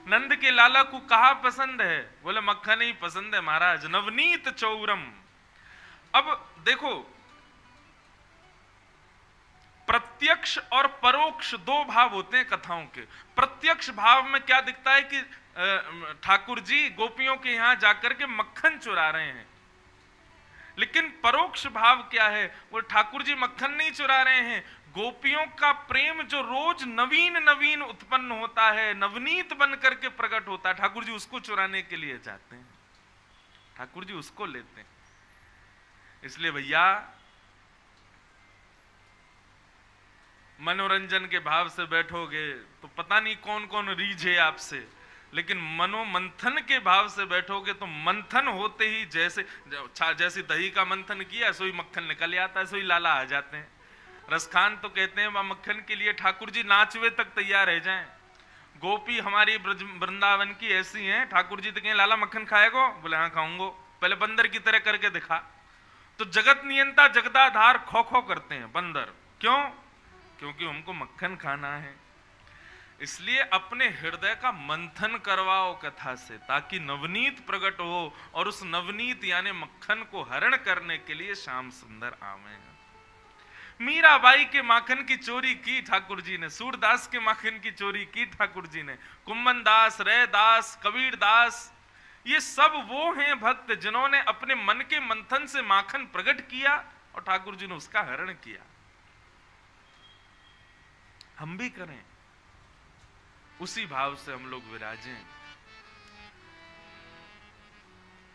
नंद के लाला को कहा पसंद है? बोले मक्खन ही पसंद है महाराज, नवनीत चौरम। अब देखो, प्रत्यक्ष और परोक्ष दो भाव होते हैं कथाओं के। प्रत्यक्ष भाव में क्या दिखता है कि ठाकुर जी गोपियों के यहां जाकर के मक्खन चुरा रहे हैं, लेकिन परोक्ष भाव क्या है? वो ठाकुर जी मक्खन नहीं चुरा रहे हैं, गोपियों का प्रेम जो रोज नवीन नवीन उत्पन्न होता है, नवनीत बन करके प्रकट होता है, ठाकुर जी उसको चुराने के लिए जाते हैं, ठाकुर जी उसको लेते हैं। इसलिए भैया मनोरंजन के भाव से बैठोगे तो पता नहीं कौन कौन रीझे आपसे, लेकिन मनोमंथन के भाव से बैठोगे तो मंथन होते ही जैसे दही का मंथन किया सोई मक्खन निकल आता है, सोई लाला आ जाते हैं। रसखान तो कहते हैं वह मक्खन के लिए ठाकुर जी नाचवे तक तैयार रह जाएं। गोपी हमारी वृंदावन की ऐसी हैं, ठाकुर जी तो कहें लाला मक्खन खाएगो? बोले हाँ खाऊंगो। पहले बंदर की तरह करके दिखा। तो जगत नियंता जगदाधार खो खो करते हैं बंदर, क्यों? क्योंकि हमको मक्खन खाना है। इसलिए अपने हृदय का मंथन करवाओ कथा से, ताकि नवनीत प्रकट हो, और उस नवनीत यानी मक्खन को हरण करने के लिए श्याम सुंदर आवे। मीराबाई के माखन की चोरी की ठाकुर जी ने, सूरदास के माखन की चोरी की ठाकुर जी ने, कुम्मन दास, रैदास, कबीर दास, ये सब वो हैं भक्त जिन्होंने अपने मन के मंथन से माखन प्रकट किया और ठाकुर जी ने उसका हरण किया। हम भी करें, उसी भाव से हम लोग विराजें।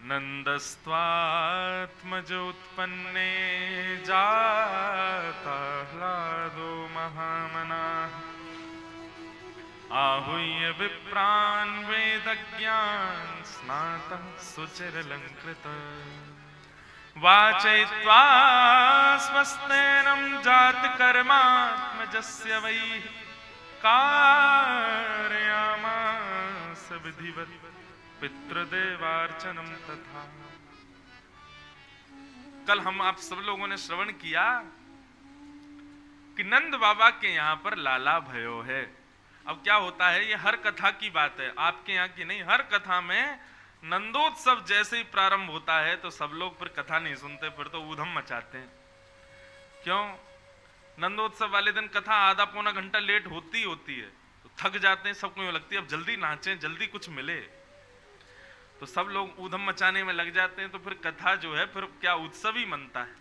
नंदस्त्वात्मजोत्पन्ने जाता ह्लादो महामनाः आहूय विप्रान् वेदज्ञान स्नातः सुचिरलंकृतः वाचयित्वा स्वस्तेनं जातकर्मात्मजस्य वै कारयामास विधिवत् पितृदेवार्चनम तथा। कल हम आप सब लोगों ने श्रवण किया कि नंद बाबा के यहां पर लाला भयो है। अब क्या होता है, ये हर कथा की बात है, आपके यहाँ की नहीं। हर कथा में नंदोत्सव जैसे ही प्रारंभ होता है तो सब लोग फिर कथा नहीं सुनते, फिर तो ऊधम मचाते हैं। क्यों? नंदोत्सव वाले दिन कथा आधा पौना घंटा लेट होती है, तो थक जाते हैं, सबको लगती है अब जल्दी नाचें, जल्दी कुछ मिले, तो सब लोग ऊधम मचाने में लग जाते हैं। तो फिर कथा जो है फिर क्या उत्सव ही मनता है।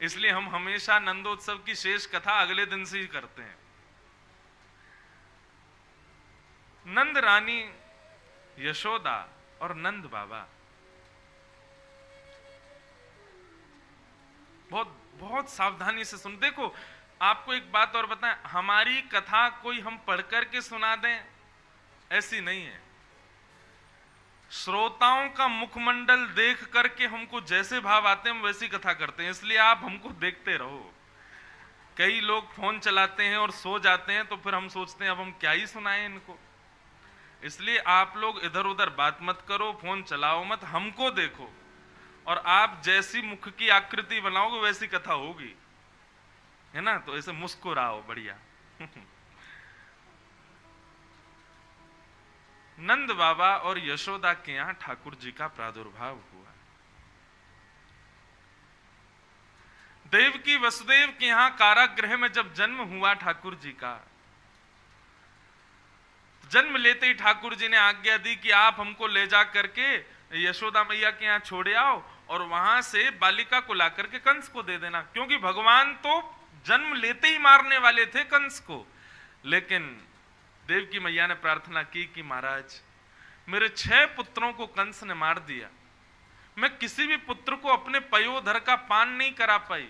इसलिए हम हमेशा नंदोत्सव की शेष कथा अगले दिन से ही करते हैं। नंद रानी, यशोदा और नंद बाबा बहुत बहुत सावधानी से सुन। देखो आपको एक बात और बताएं, हमारी कथा कोई हम पढ़ करके सुना दें ऐसी नहीं है। श्रोताओं का मुखमंडल देख करके हमको जैसे भाव आते हैं हम वैसी कथा करते हैं। इसलिए आप हमको देखते रहो। कई लोग फोन चलाते हैं और सो जाते हैं, तो फिर हम सोचते हैं अब हम क्या ही सुनाएं इनको। इसलिए आप लोग इधर उधर बात मत करो, फोन चलाओ मत, हमको देखो, और आप जैसी मुख की आकृति बनाओगे वैसी कथा होगी, है ना? तो ऐसे मुस्कुराओ, बढ़िया। नंद बाबा और यशोदा के यहां ठाकुर जी का प्रादुर्भाव हुआ। देवकी वसुदेव के यहां कारागृह में जब जन्म हुआ ठाकुर जी का, जन्म लेते ही ठाकुर जी ने आज्ञा दी कि आप हमको ले जा करके यशोदा मैया के यहाँ छोड़े आओ और वहां से बालिका को ला करके कंस को दे देना। क्योंकि भगवान तो जन्म लेते ही मारने वाले थे कंस को, लेकिन देवकी मैया ने प्रार्थना की कि महाराज मेरे 6 पुत्रों को कंस ने मार दिया, मैं किसी भी पुत्र को अपने पयोधर का पान नहीं करा पाई,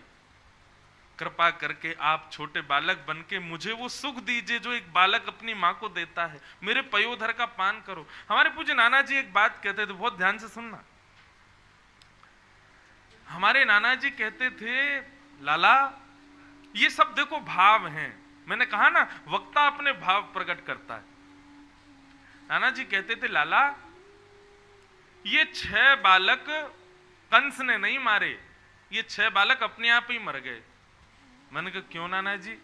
कृपा करके आप छोटे बालक बनके मुझे वो सुख दीजिए जो एक बालक अपनी माँ को देता है, मेरे पयोधर का पान करो। हमारे पूज्य नाना जी एक बात कहते थे, बहुत ध्यान से सुनना। हमारे नाना जी कहते थे, लाला ये सब देखो भाव हैं। मैंने कहा ना, वक्ता अपने भाव प्रकट करता है। नाना जी कहते थे, लाला ये 6 बालक कंस ने नहीं मारे, ये 6 बालक अपने आप ही मर गए। मैंने कहा क्यों नाना जी?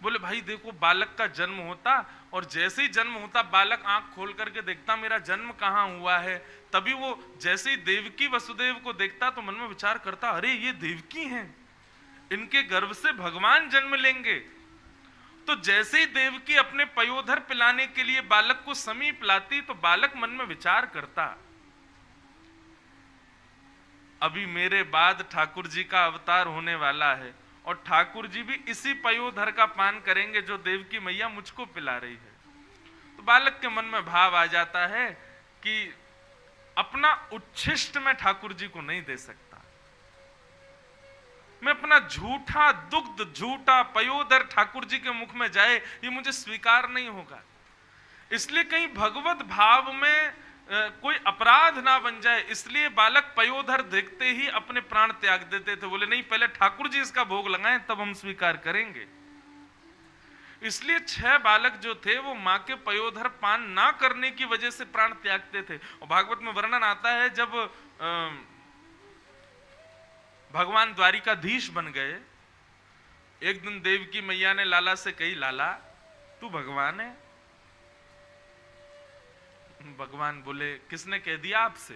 बोले भाई देखो, बालक का जन्म होता और जैसे ही जन्म होता बालक आंख खोल करके देखता मेरा जन्म कहाँ हुआ है, तभी वो जैसे ही देवकी वसुदेव को देखता तो मन में विचार करता, अरे ये देवकी हैं, इनके गर्भ से भगवान जन्म लेंगे। तो जैसे ही देवकी अपने पयोधर पिलाने के लिए बालक को समीप लाती तो बालक मन में विचार करता, अभी मेरे बाद ठाकुर जी का अवतार होने वाला है और ठाकुर जी भी इसी पयोधर का पान करेंगे जो देवकी मैया मुझको पिला रही है। तो बालक के मन में भाव आ जाता है कि अपना उच्छिष्ट मैं ठाकुर जी को नहीं दे सकता, मैं अपना झूठा दुग्ध, झूठा पयोधर ठाकुर जी के मुख में जाए ये मुझे स्वीकार नहीं होगा। इसलिए कहीं भगवत भाव में कोई अपराध ना बन जाए, इसलिए बालक पयोधर देखते ही अपने प्राण त्याग देते थे। बोले नहीं, पहले ठाकुर जी इसका भोग लगाएं तब हम स्वीकार करेंगे। इसलिए 6 बालक जो थे वो मां के पयोधर पान ना करने की वजह से प्राण त्यागते थे। और भागवत में वर्णन आता है जब भगवान द्वारिकाधीश बन गए, एक दिन देवकी मैया ने लाला से कही, लाला तू भगवान है? भगवान बोले किसने कह दिया आपसे?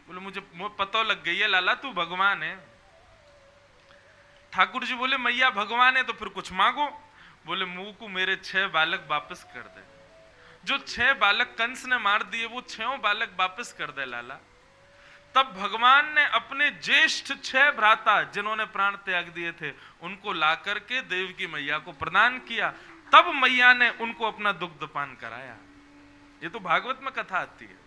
बोले मुझे पता लग गई है लाला, तू भगवान है। ठाकुर जी बोले मैया भगवान है तो फिर कुछ मांगो। बोले मुंह को मेरे 6 बालक वापस कर दे, जो 6 बालक कंस ने मार दिए वो 6 बालक वापस कर दे लाला। तब भगवान ने अपने ज्येष्ठ 6 भ्राता जिन्होंने प्राण त्याग दिए थे उनको ला करके देवकी मैया को प्रदान किया, तब मैया ने उनको अपना दुग्ध पान कराया। ये तो भागवत में कथा आती है।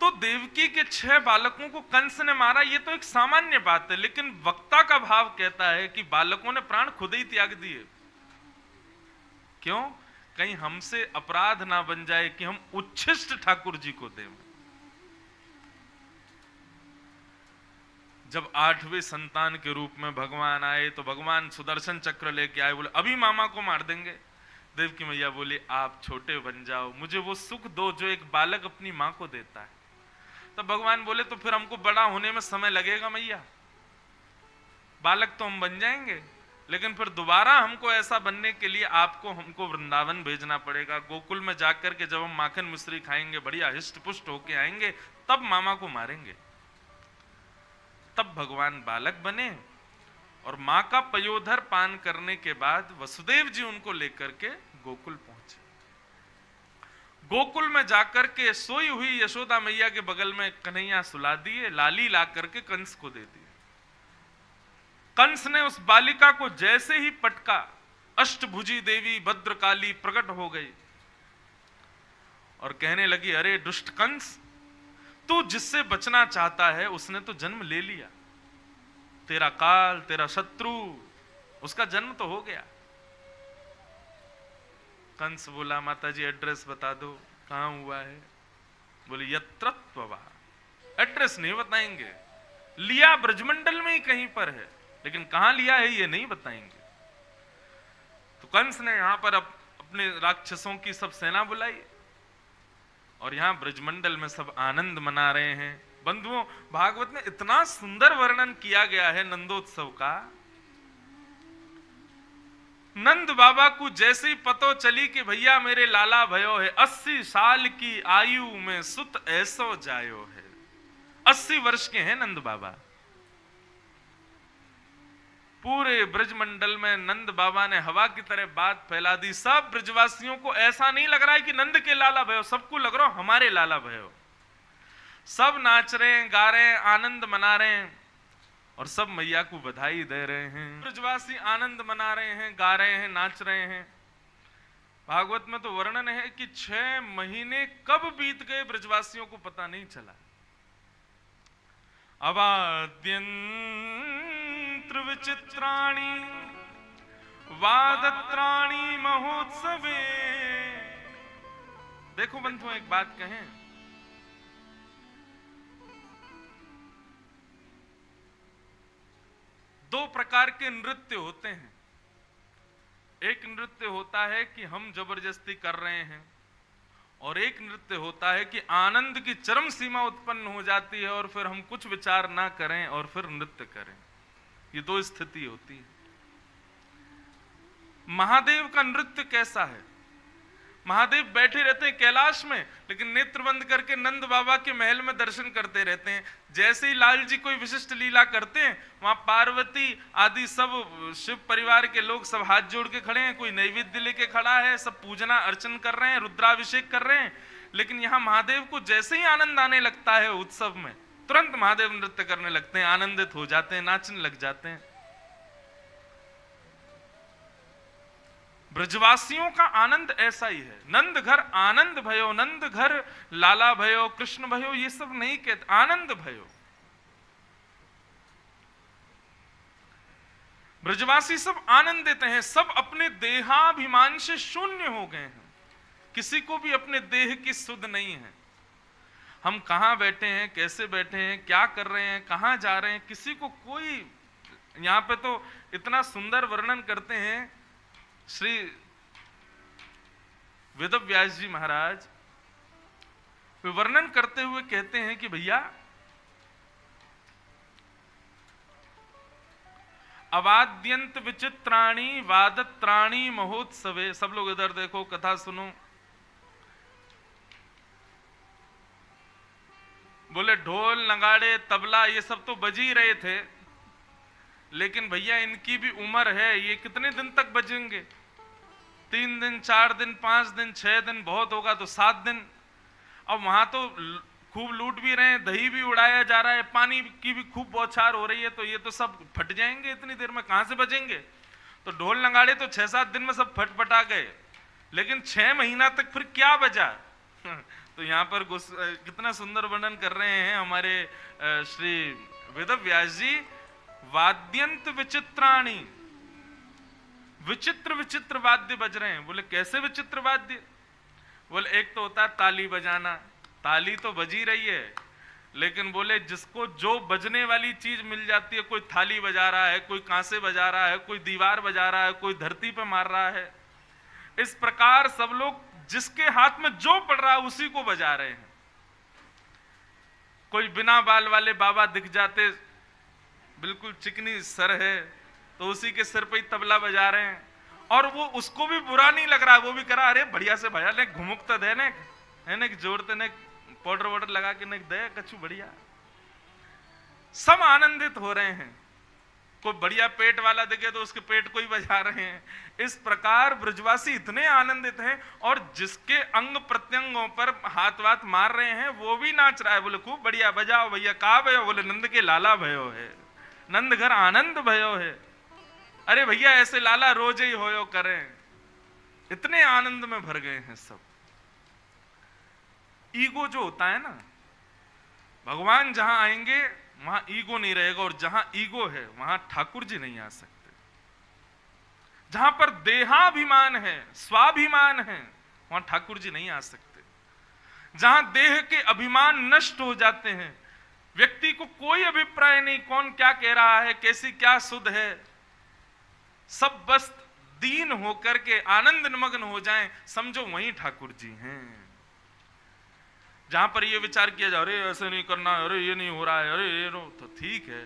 तो देवकी के 6 बालकों को कंस ने मारा, ये तो एक सामान्य बात है, लेकिन वक्ता का भाव कहता है कि बालकों ने प्राण खुद ही त्याग दिए। क्यों? कहीं हमसे अपराध ना बन जाए कि हम उच्छिष्ट ठाकुर जी को दें। जब 8वें संतान के रूप में भगवान आए तो भगवान सुदर्शन चक्र लेके आए, बोले अभी मामा को मार देंगे। देवकी मैया बोली आप छोटे बन जाओ, मुझे वो सुख दो जो एक बालक अपनी मां को देता है। तब भगवान बोले तो फिर हमको बड़ा होने में समय लगेगा मैया, बालक तो हम बन जाएंगे लेकिन फिर दोबारा हमको ऐसा बनने के लिए आपको हमको वृंदावन भेजना पड़ेगा। गोकुल में जाकर के जब हम माखन मिश्री खाएंगे, बढ़िया हिष्ट पुष्ट होके आएंगे, तब मामा को मारेंगे। तब भगवान बालक बने और मां का पयोधर पान करने के बाद वसुदेव जी उनको लेकर के गोकुल पहुंचे। गोकुल में जाकर के सोई हुई यशोदा मैया के बगल में कन्हैया सुला दिए, लाली ला करके कंस को दे दी। कंस ने उस बालिका को जैसे ही पटका, अष्टभुजी देवी भद्रकाली प्रकट हो गई और कहने लगी अरे दुष्ट कंस, तू जिससे बचना चाहता है उसने तो जन्म ले लिया, तेरा काल, तेरा शत्रु, उसका जन्म तो हो गया। कंस बोला माता जी एड्रेस बता दो, कहां हुआ है? बोले यत्रत्ववा। एड्रेस नहीं बताएंगे, लिया ब्रजमंडल में ही कहीं पर है, लेकिन कहां लिया है ये नहीं बताएंगे। तो कंस ने यहां पर अपने राक्षसों की सब सेना बुलाई और यहां ब्रजमंडल में सब आनंद मना रहे हैं। बंधुओं, भागवत में इतना सुंदर वर्णन किया गया है नंदोत्सव का। नंद बाबा को जैसे ही पतो चली कि भैया मेरे लाला भयो है, 80 साल की आयु में सुत ऐसो जायो है। 80 वर्ष के हैं नंद बाबा। पूरे ब्रजमंडल में नंद बाबा ने हवा की तरह बात फैला दी। सब ब्रजवासियों को ऐसा नहीं लग रहा है कि नंद के लाला भयो, सबको लग रहा हमारे लाला भयो। सब नाच रहे हैं, गा रहे हैं, आनंद मना रहे हैं और सब मैया को बधाई दे रहे हैं। ब्रजवासी आनंद मना रहे हैं, गा रहे हैं, नाच रहे हैं। भागवत में तो वर्णन है कि 6 महीने कब बीत गए ब्रजवासियों को पता नहीं चला। अवाद्यंत्र विचित्राणि वादत्राणि महोत्सवे। देखो बंधुओं, एक बात कहें, दो प्रकार के नृत्य होते हैं। एक नृत्य होता है कि हम जबरदस्ती कर रहे हैं और एक नृत्य होता है कि आनंद की चरम सीमा उत्पन्न हो जाती है और फिर हम कुछ विचार ना करें और फिर नृत्य करें। ये दो स्थिति होती है। महादेव का नृत्य कैसा है? महादेव बैठे रहते हैं कैलाश में, लेकिन नेत्र बंद करके नंद बाबा के महल में दर्शन करते रहते हैं। जैसे ही लाल जी कोई विशिष्ट लीला करते हैं, वहां पार्वती आदि सब शिव परिवार के लोग सब हाथ जोड़ के खड़े हैं, कोई नैवेद्य लेके खड़ा है, सब पूजना अर्चन कर रहे हैं, रुद्राभिषेक कर रहे हैं। लेकिन यहाँ महादेव को जैसे ही आनंद आने लगता है उत्सव में, तुरंत महादेव नृत्य करने लगते हैं, आनंदित हो जाते हैं, नाचने लग जाते हैं। ब्रजवासियों का आनंद ऐसा ही है। नंद घर आनंद भयो, नंद घर लाला भयो, कृष्ण भयो, ये सब नहीं कहते, आनंद भयो। ब्रजवासी सब आनंदित हैं, सब अपने देहाभिमान से शून्य हो गए हैं। किसी को भी अपने देह की सुध नहीं है। हम कहां बैठे हैं, कैसे बैठे हैं, क्या कर रहे हैं, कहां जा रहे हैं, किसी को कोई। यहां पे तो इतना सुंदर वर्णन करते हैं श्री वेदव्यास जी महाराज। वे वर्णन करते हुए कहते हैं कि भैया, अवाद्यंत विचित्राणी वादत्राणी महोत्सवे। सब लोग इधर देखो, कथा सुनो। बोले ढोल नगाड़े तबला ये सब तो बज ही रहे थे, लेकिन भैया इनकी भी उम्र है, ये कितने दिन तक बजेंगे? 3 दिन, 4 दिन, 5 दिन, 6 दिन, बहुत होगा तो 7 दिन। अब वहां तो खूब लूट भी रहे हैं, दही भी उड़ाया जा रहा है, पानी की भी खूब बौछार हो रही है, तो ये तो सब फट जाएंगे इतनी देर में, कहां से बजेंगे? तो ढोल नगाड़े तो 6-7 दिन में सब फटफटा गए, लेकिन 6 महीना तक फिर क्या बजा? तो यहाँ पर कितना सुंदर वर्णन कर रहे हैं हमारे श्री वेदव्यास जी। वाद्यंत विचित्राणी, विचित्र विचित्र वाद्य बज रहे हैं। बोले कैसे विचित्र वाद्य? बोले एक तो होता है ताली बजाना, ताली तो बजी रही है, लेकिन बोले जिसको जो बजने वाली चीज मिल जाती है, कोई थाली बजा रहा है, कोई कांसे बजा रहा है, कोई दीवार बजा रहा है, कोई धरती पे मार रहा है। इस प्रकार सब लोग जिसके हाथ में जो पड़ रहा है उसी को बजा रहे हैं। कोई बिना बाल वाले बाबा दिख जाते, बिल्कुल चिकनी सर है, तो उसी के सिर पे ही तबला बजा रहे हैं, और वो उसको भी बुरा नहीं लग रहा है, वो भी करा अरे बढ़िया से भया ने घुमुक तो दे ने, है ने जोड़ते ने पाउडर वाउडर लगा के ने दे कछु बढ़िया। सब आनंदित हो रहे हैं। कोई बढ़िया पेट वाला दिखे तो उसके पेट को ही बजा रहे हैं। इस प्रकार ब्रजवासी इतने आनंदित हैं, और जिसके अंग प्रत्यंगों पर हाथ वाथ मार रहे हैं वो भी नाच रहा है। बोले खूब बढ़िया बजाओ भैया। कहा भयो? बोले नंद के लाला भयो है, नंद घर आनंद भयो है। अरे भैया ऐसे लाला रोज ही होयो करें। इतने आनंद में भर गए हैं सब। ईगो जो होता है ना, भगवान जहां आएंगे वहां ईगो नहीं रहेगा, और जहां ईगो है वहां ठाकुर जी नहीं आ सकते। जहां पर देहाभिमान है, स्वाभिमान है, वहां ठाकुर जी नहीं आ सकते। जहां देह के अभिमान नष्ट हो जाते हैं, व्यक्ति को कोई अभिप्राय नहीं कौन क्या कह रहा है, कैसी क्या सुध है, सब बस दीन होकर के आनंद निमग्न हो जाएं, समझो वहीं ठाकुर जी हैं। जहां पर ये विचार किया जा अरे ऐसे नहीं करना, अरे ये नहीं हो रहा है, अरे ये तो ठीक है,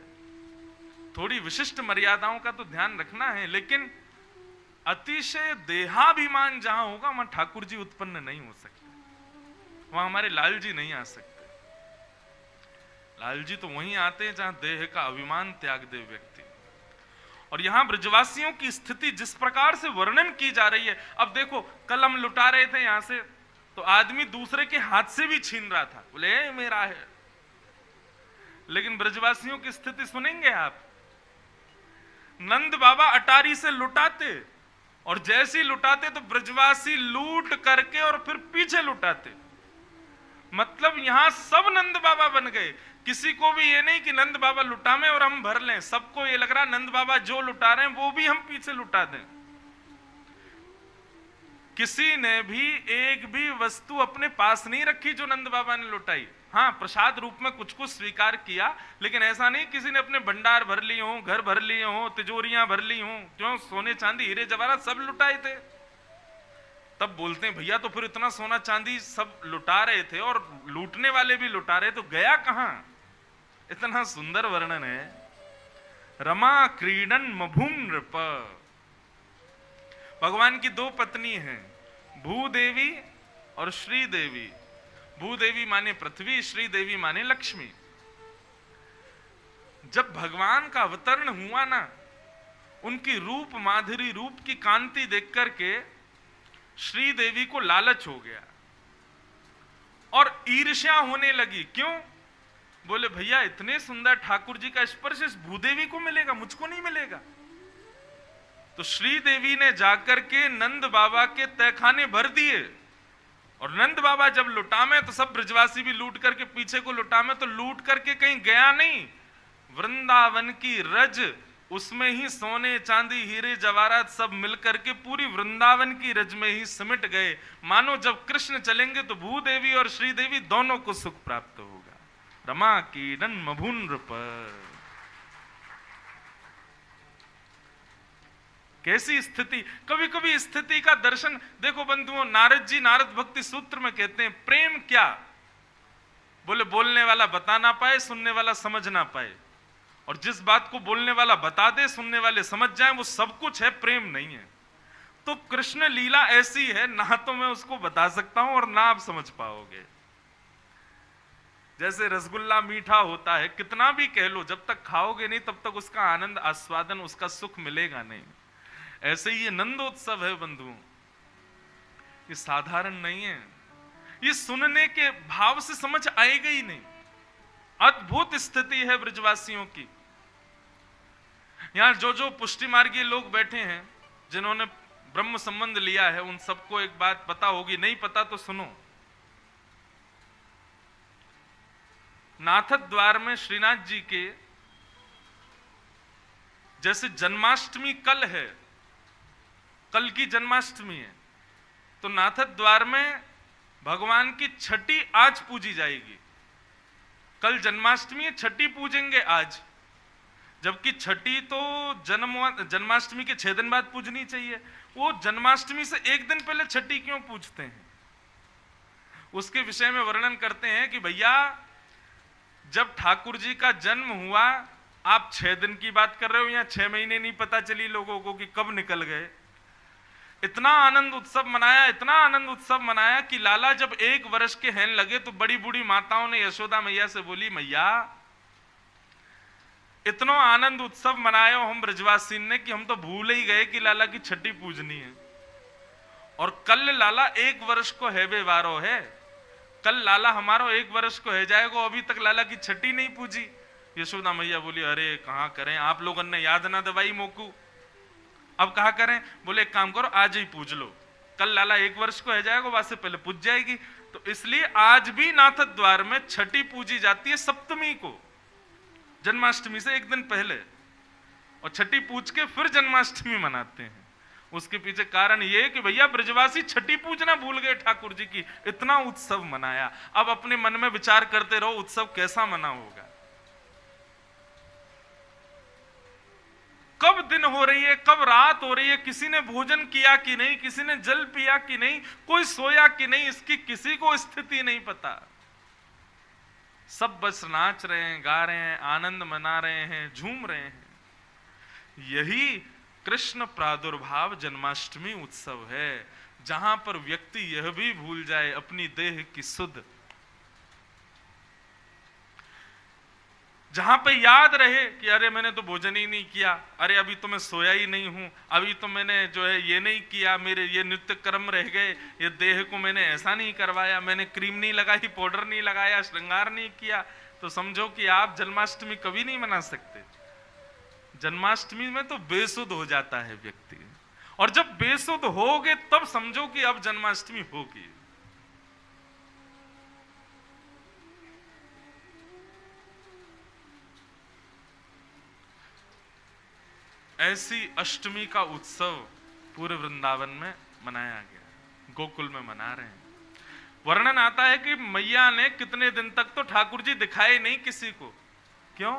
थोड़ी विशिष्ट मर्यादाओं का तो ध्यान रखना है, लेकिन अतिशय देहाभिमान जहां होगा वहां ठाकुर जी उत्पन्न नहीं हो सकते, वहां हमारे लाल जी नहीं आ सकते। लाल जी तो वहीं आते हैं जहां देह का अभिमान त्याग दे व्यक्ति। और यहां ब्रजवासियों की स्थिति जिस प्रकार से वर्णन की जा रही है, अब देखो कल हम लुटा रहे थे यहां से, तो आदमी दूसरे के हाथ से भी छीन रहा था, बोले मेरा है। लेकिन ब्रजवासियों की स्थिति सुनेंगे आप। नंद बाबा अटारी से लुटाते, और जैसे ही लुटाते तो ब्रजवासी लूट करके और फिर पीछे लुटाते। मतलब यहां सब नंद बाबा बन गए। किसी को भी ये नहीं कि नंद बाबा लुटावे और हम भर लें, सबको ये लग रहा नंद बाबा जो लुटा रहे हैं वो भी हम पीछे लुटा दें। किसी ने भी एक भी वस्तु अपने पास नहीं रखी जो नंद बाबा ने लुटाई। हाँ, प्रसाद रूप में कुछ कुछ स्वीकार किया, लेकिन ऐसा नहीं किसी ने अपने भंडार भर लिए हो, घर भर लिए हो, तिजोरियां भर ली हो, क्यों सोने चांदी हीरे जवाहरात सब लुटाए थे। तब बोलते हैं भैया तो फिर इतना सोना चांदी सब लुटा रहे थे और लूटने वाले भी लुटा रहे, तो गया कहां? इतना सुंदर वर्णन है। रमा क्रीडन मभुम नृप, भगवान की दो पत्नी हैं, भूदेवी और श्री देवी। भूदेवी माने पृथ्वी, श्री देवी माने लक्ष्मी। जब भगवान का अवतरण हुआ ना, उनकी रूप माधुरी, रूप की कांति देख करके श्री देवी को लालच हो गया और ईर्ष्या होने लगी। क्यों? बोले भैया इतने सुंदर ठाकुर जी का स्पर्श इस भूदेवी को मिलेगा, मुझको नहीं मिलेगा। तो श्री देवी ने जाकर के नंद बाबा के तहखाने भर दिए, और नंद बाबा जब लुटामे तो सब ब्रजवासी भी लूट करके पीछे को लुटामे, तो लूट करके कहीं गया नहीं, वृंदावन की रज, उसमें ही सोने चांदी हीरे जवाहरात सब मिलकर के पूरी वृंदावन की रज में ही सिमट गए। मानो जब कृष्ण चलेंगे तो भूदेवी और श्रीदेवी दोनों को सुख प्राप्त होगा। रमा की नन्मभून पर कैसी स्थिति! कभी कभी स्थिति का दर्शन देखो बंधुओं, नारद जी नारद भक्ति सूत्र में कहते हैं प्रेम क्या? बोले बोलने वाला बता ना पाए, सुनने वाला समझ ना पाए, और जिस बात को बोलने वाला बता दे, सुनने वाले समझ जाएं, वो सब कुछ है, प्रेम नहीं है। तो कृष्ण लीला ऐसी है, ना तो मैं उसको बता सकता हूं और ना आप समझ पाओगे। जैसे रसगुल्ला मीठा होता है, कितना भी कह लो, जब तक खाओगे नहीं तब तक उसका आनंद, आस्वादन, उसका सुख मिलेगा नहीं। ऐसे ही ये नंदोत्सव है बंधुओं, ये साधारण नहीं है। ये सुनने के भाव से समझ आएगा ही नहीं। अद्भुत स्थिति है ब्रजवासियों की। यहां जो जो पुष्टि मार्गीय लोग बैठे हैं, जिन्होंने ब्रह्म संबंध लिया है, उन सबको एक बात पता होगी, नहीं पता तो सुनो। नाथद द्वार में श्रीनाथ जी के जैसे जन्माष्टमी कल है, कल की जन्माष्टमी है, तो नाथद द्वार में भगवान की छठी आज पूजी जाएगी। कल जन्माष्टमी है, छठी पूजेंगे आज, जबकि छठी तो जन्माष्टमी के 6 दिन बाद पूजनी चाहिए। वो जन्माष्टमी से 1 दिन पहले छठी क्यों पूजते हैं? उसके विषय में वर्णन करते हैं कि भैया जब ठाकुर जी का जन्म हुआ, आप 6 दिन की बात कर रहे हो या 6 महीने नहीं पता चली लोगों को कि कब निकल गए। इतना आनंद उत्सव मनाया, इतना आनंद उत्सव मनाया कि लाला जब 1 वर्ष के हैं लगे तो बड़ी बूढ़ी माताओं ने यशोदा मैया से बोली, मैया इतना आनंद उत्सव मनाया हम ब्रजवासी ने कि हम तो भूल ही गए कि लाला की छठी पूजनी है। और कल लाला 1 वर्ष को है बेवारो है, कल लाला हमारो 1 वर्ष को है जाएगा, अभी तक लाला की छठी नहीं पूजी। यशोदा मैया बोली, अरे कहां करें, आप लोगों ने याद ना दवाई मोकू, अब कहा करें? बोले एक काम करो, आज ही पूज लो, कल लाला 1 वर्ष को है जाएगा, वहां से पहले पूज जाएगी। तो इसलिए आज भी नाथद द्वार में छठी पूजी जाती है सप्तमी को, जन्माष्टमी से 1 दिन पहले, और छठी पूज के फिर जन्माष्टमी मनाते हैं। उसके पीछे कारण यह कि भैया ब्रजवासी छठी पूजना भूल गए ठाकुर जी की, इतना उत्सव मनाया। अब अपने मन में विचार करते रहो उत्सव कैसा मना होगा, कब दिन हो रही है, कब रात हो रही है, किसी ने भोजन किया कि नहीं, किसी ने जल पिया कि नहीं, कोई सोया कि नहीं, इसकी किसी को स्थिति नहीं पता। सब बस नाच रहे हैं, गा रहे हैं, आनंद मना रहे हैं, झूम रहे हैं। यही कृष्ण प्रादुर्भाव जन्माष्टमी उत्सव है, जहां पर व्यक्ति यह भी भूल जाए अपनी देह की सुध, जहां पे याद रहे कि अरे मैंने तो भोजन ही नहीं किया, अरे अभी तो मैं सोया ही नहीं हूं, अभी तो मैंने जो है ये नहीं किया, मेरे ये नित्य कर्म रह गए, ये देह को मैंने ऐसा नहीं करवाया, मैंने क्रीम नहीं लगाई, पाउडर नहीं लगाया, श्रृंगार नहीं किया, तो समझो कि आप जन्माष्टमी कभी नहीं मना सकते। जन्माष्टमी में तो बेसुध हो जाता है व्यक्ति, और जब बेसुध होगे तब समझो कि अब जन्माष्टमी होगी। ऐसी अष्टमी का उत्सव पूरे वृंदावन में मनाया गया, गोकुल में मना रहे हैं। वर्णन आता है कि मैया ने कितने दिन तक तो ठाकुर जी दिखाए नहीं किसी को। क्यों?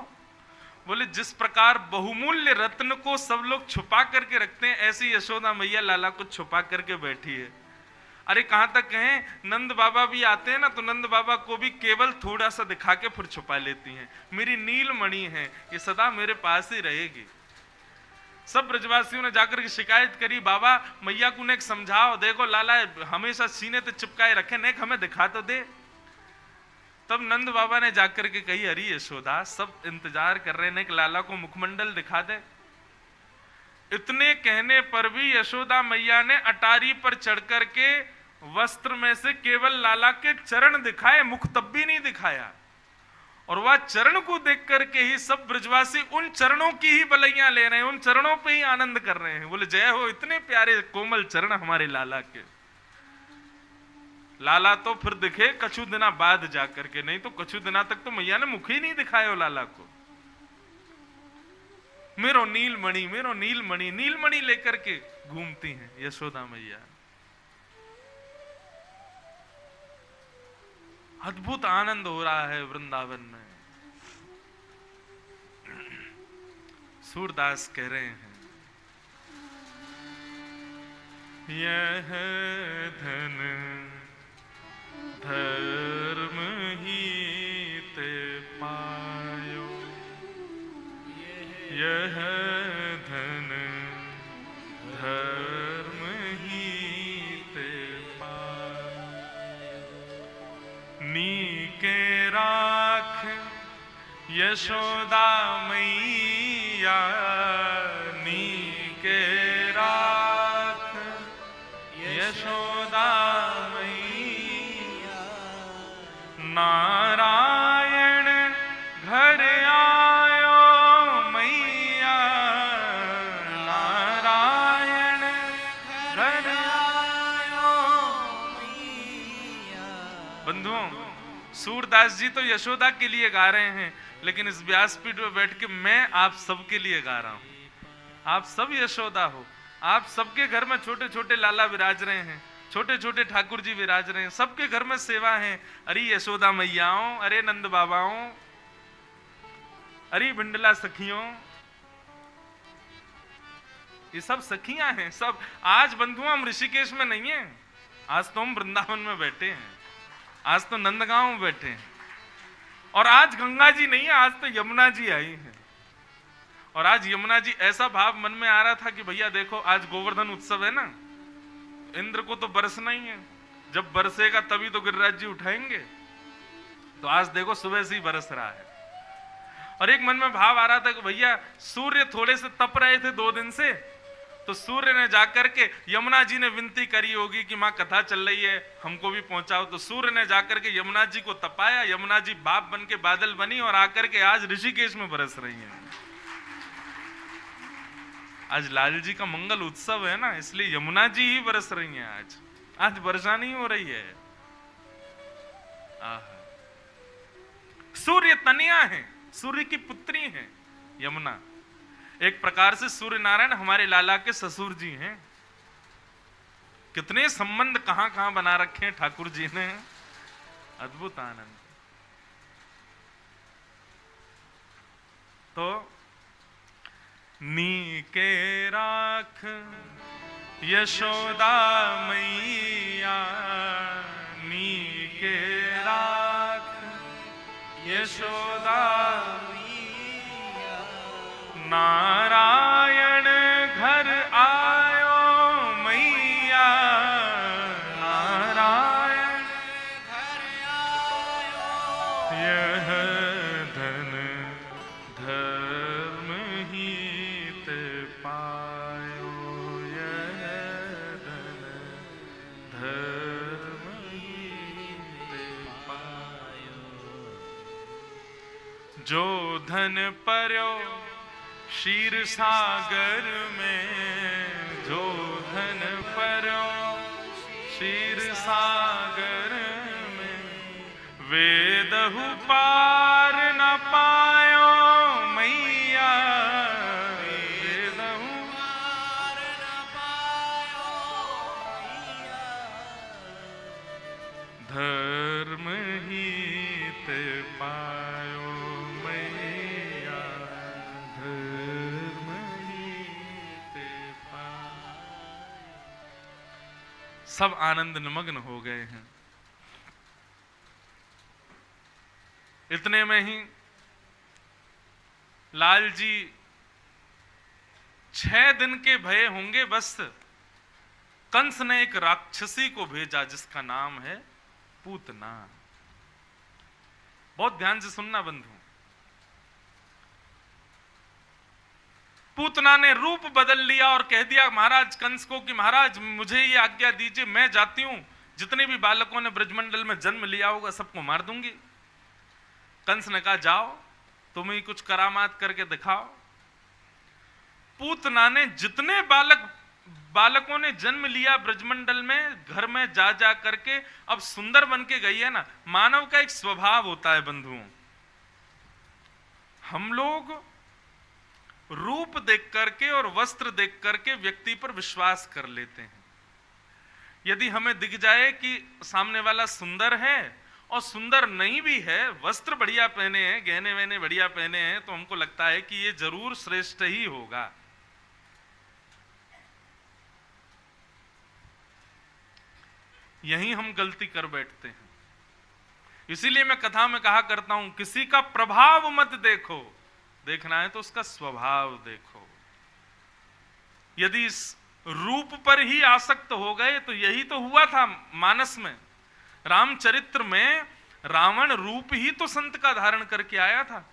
बोले जिस प्रकार बहुमूल्य रत्न को सब लोग छुपा करके रखते हैं, ऐसी यशोदा मैया लाला को छुपा करके बैठी है। अरे कहां तक कहें, नंद बाबा भी आते हैं ना, तो नंद बाबा को भी केवल थोड़ा सा दिखा के फिर छुपा लेती हैं। मेरी नीलमणि है, ये सदा मेरे पास ही रहेगी। सब ब्रजवासियों ने जाकर के शिकायत करी, बाबा मैया को नेक समझाओ, देखो लाला हमेशा सीने ते चिपकाए रखे, नेक हमें दिखा तो दे। तब नंद बाबा ने जाकर के कही, अरे यशोदा सब इंतजार कर रहे हैं कि लाला को मुखमंडल दिखा दे। इतने कहने पर भी यशोदा मैया ने अटारी पर चढ़ करके वस्त्र में से केवल लाला के चरण दिखाए, मुख तब भी नहीं दिखाया। और वह चरण को देख करके ही सब ब्रजवासी उन चरणों की ही बलैया ले रहे हैं, उन चरणों पे ही आनंद कर रहे हैं। बोले जय हो, इतने प्यारे कोमल चरण हमारे लाला के। लाला तो फिर दिखे कछु दिना बाद जाकर के, नहीं तो कछु दिना तक तो मैया ने मुख ही नहीं दिखाया लाला को। मेरो नीलमणि, मेरो नीलमणि, नीलमणि लेकर के घूमती हैं यशोदा मैया। अद्भुत आनंद हो रहा है वृंदावन में। सूरदास कह रहे हैं, यह धन धर्म ही ते पायो, यह धन धर्म ही ते पायो। नीके राख यशोदा मैया, नीके राख यशोदा मैया। नारायण घर आयो मैया, नारायण घर आयो मैया। बंधुओं, सूरदास जी तो यशोदा के लिए गा रहे हैं, लेकिन इस व्यासपीठ पर बैठ के मैं आप सबके लिए गा रहा हूं। आप सब यशोदा हो, आप सबके घर में छोटे छोटे लाला विराज रहे हैं, छोटे छोटे ठाकुर जी विराज रहे हैं, सबके घर में सेवा है। अरे यशोदा मैयाओं, अरे नंद बाबाओं, अरे भिंडला सखियों, ये सब सखियां हैं सब। आज बंधुआ हम ऋषिकेश में नहीं है, आज तो हम वृंदावन में बैठे हैं, आज तो नंदगांव में बैठे हैं। और आज गंगा जी नहीं है, आज तो यमुना जी आई है। और आज यमुना जी, ऐसा भाव मन में आ रहा था कि भैया देखो आज गोवर्धन उत्सव है ना, इंद्र को तो बरसना ही है, जब बरसेगा तभी तो गिरिराज जी उठाएंगे। तो आज देखो सुबह से ही बरस रहा है। और एक मन में भाव आ रहा था कि भैया सूर्य थोड़े से तप रहे थे 2 दिन से, तो सूर्य ने जाकर के, यमुना जी ने विनती करी होगी कि मां कथा चल रही है हमको भी पहुंचाओ, तो सूर्य ने जाकर के यमुना जी को तपाया, यमुना जी बाप बन के बादल बनी और आकर के आज ऋषिकेश में बरस रही हैं। आज लाल जी का मंगल उत्सव है ना, इसलिए यमुना जी ही बरस रही हैं। आज वर्षा नहीं हो रही है। सूर्य तनिया है, सूर्य की पुत्री है यमुना। एक प्रकार से सूर्य नारायण हमारे लाला के ससुर जी हैं। कितने संबंध कहां कहां बना रखे हैं ठाकुर जी ने, अद्भुत आनंद। तो नीके राख यशोदा मैया, नीके राख यशोदा मैया। नारायण घर आयो मैया, नारायण घर आयो। यह धन धर्म ही ते पायो, यह धन धर्म ही ते पायो। जो धन पर्यो क्षीर सागर में, जो धन पर्यो क्षीर सागर में। वेदहु पार न पायो मैया, वेदहु पार न पायो मैया। धर्म ही ते पायो मैया, धर्म ही ते पायो। सब आनंद निमग्न हो गए हैं। इतने में ही लाल जी 6 दिन के भय होंगे बस। कंस ने एक राक्षसी को भेजा जिसका नाम है पूतना। बहुत ध्यान से सुनना बंधु। पूतना ने रूप बदल लिया और कह दिया महाराज कंस को कि महाराज मुझे ये आज्ञा दीजिए, मैं जाती हूं, जितने भी बालकों ने ब्रजमंडल में जन्म लिया होगा सबको मार दूंगी। कंस ने कहा जाओ, तुम ही कुछ करामात करके दिखाओ। पूतना ने जितने बालकों ने जन्म लिया ब्रजमंडल में, घर में जा जा करके अब सुंदर बन के गई है ना। मानव का एक स्वभाव होता है बंधुओं, हम लोग रूप देख करके और वस्त्र देख करके व्यक्ति पर विश्वास कर लेते हैं। यदि हमें दिख जाए कि सामने वाला सुंदर है और सुंदर नहीं भी है, वस्त्र बढ़िया पहने हैं, गहने वहने बढ़िया पहने हैं, तो हमको लगता है कि ये जरूर श्रेष्ठ ही होगा। यही हम गलती कर बैठते हैं। इसीलिए मैं कथा में कहा करता हूं, किसी का प्रभाव मत देखो, देखना है तो उसका स्वभाव देखो। यदि इस रूप पर ही आसक्त हो गए तो यही तो हुआ था मानस में। रामचरित्र में रावण रूप ही तो संत का धारण करके आया था,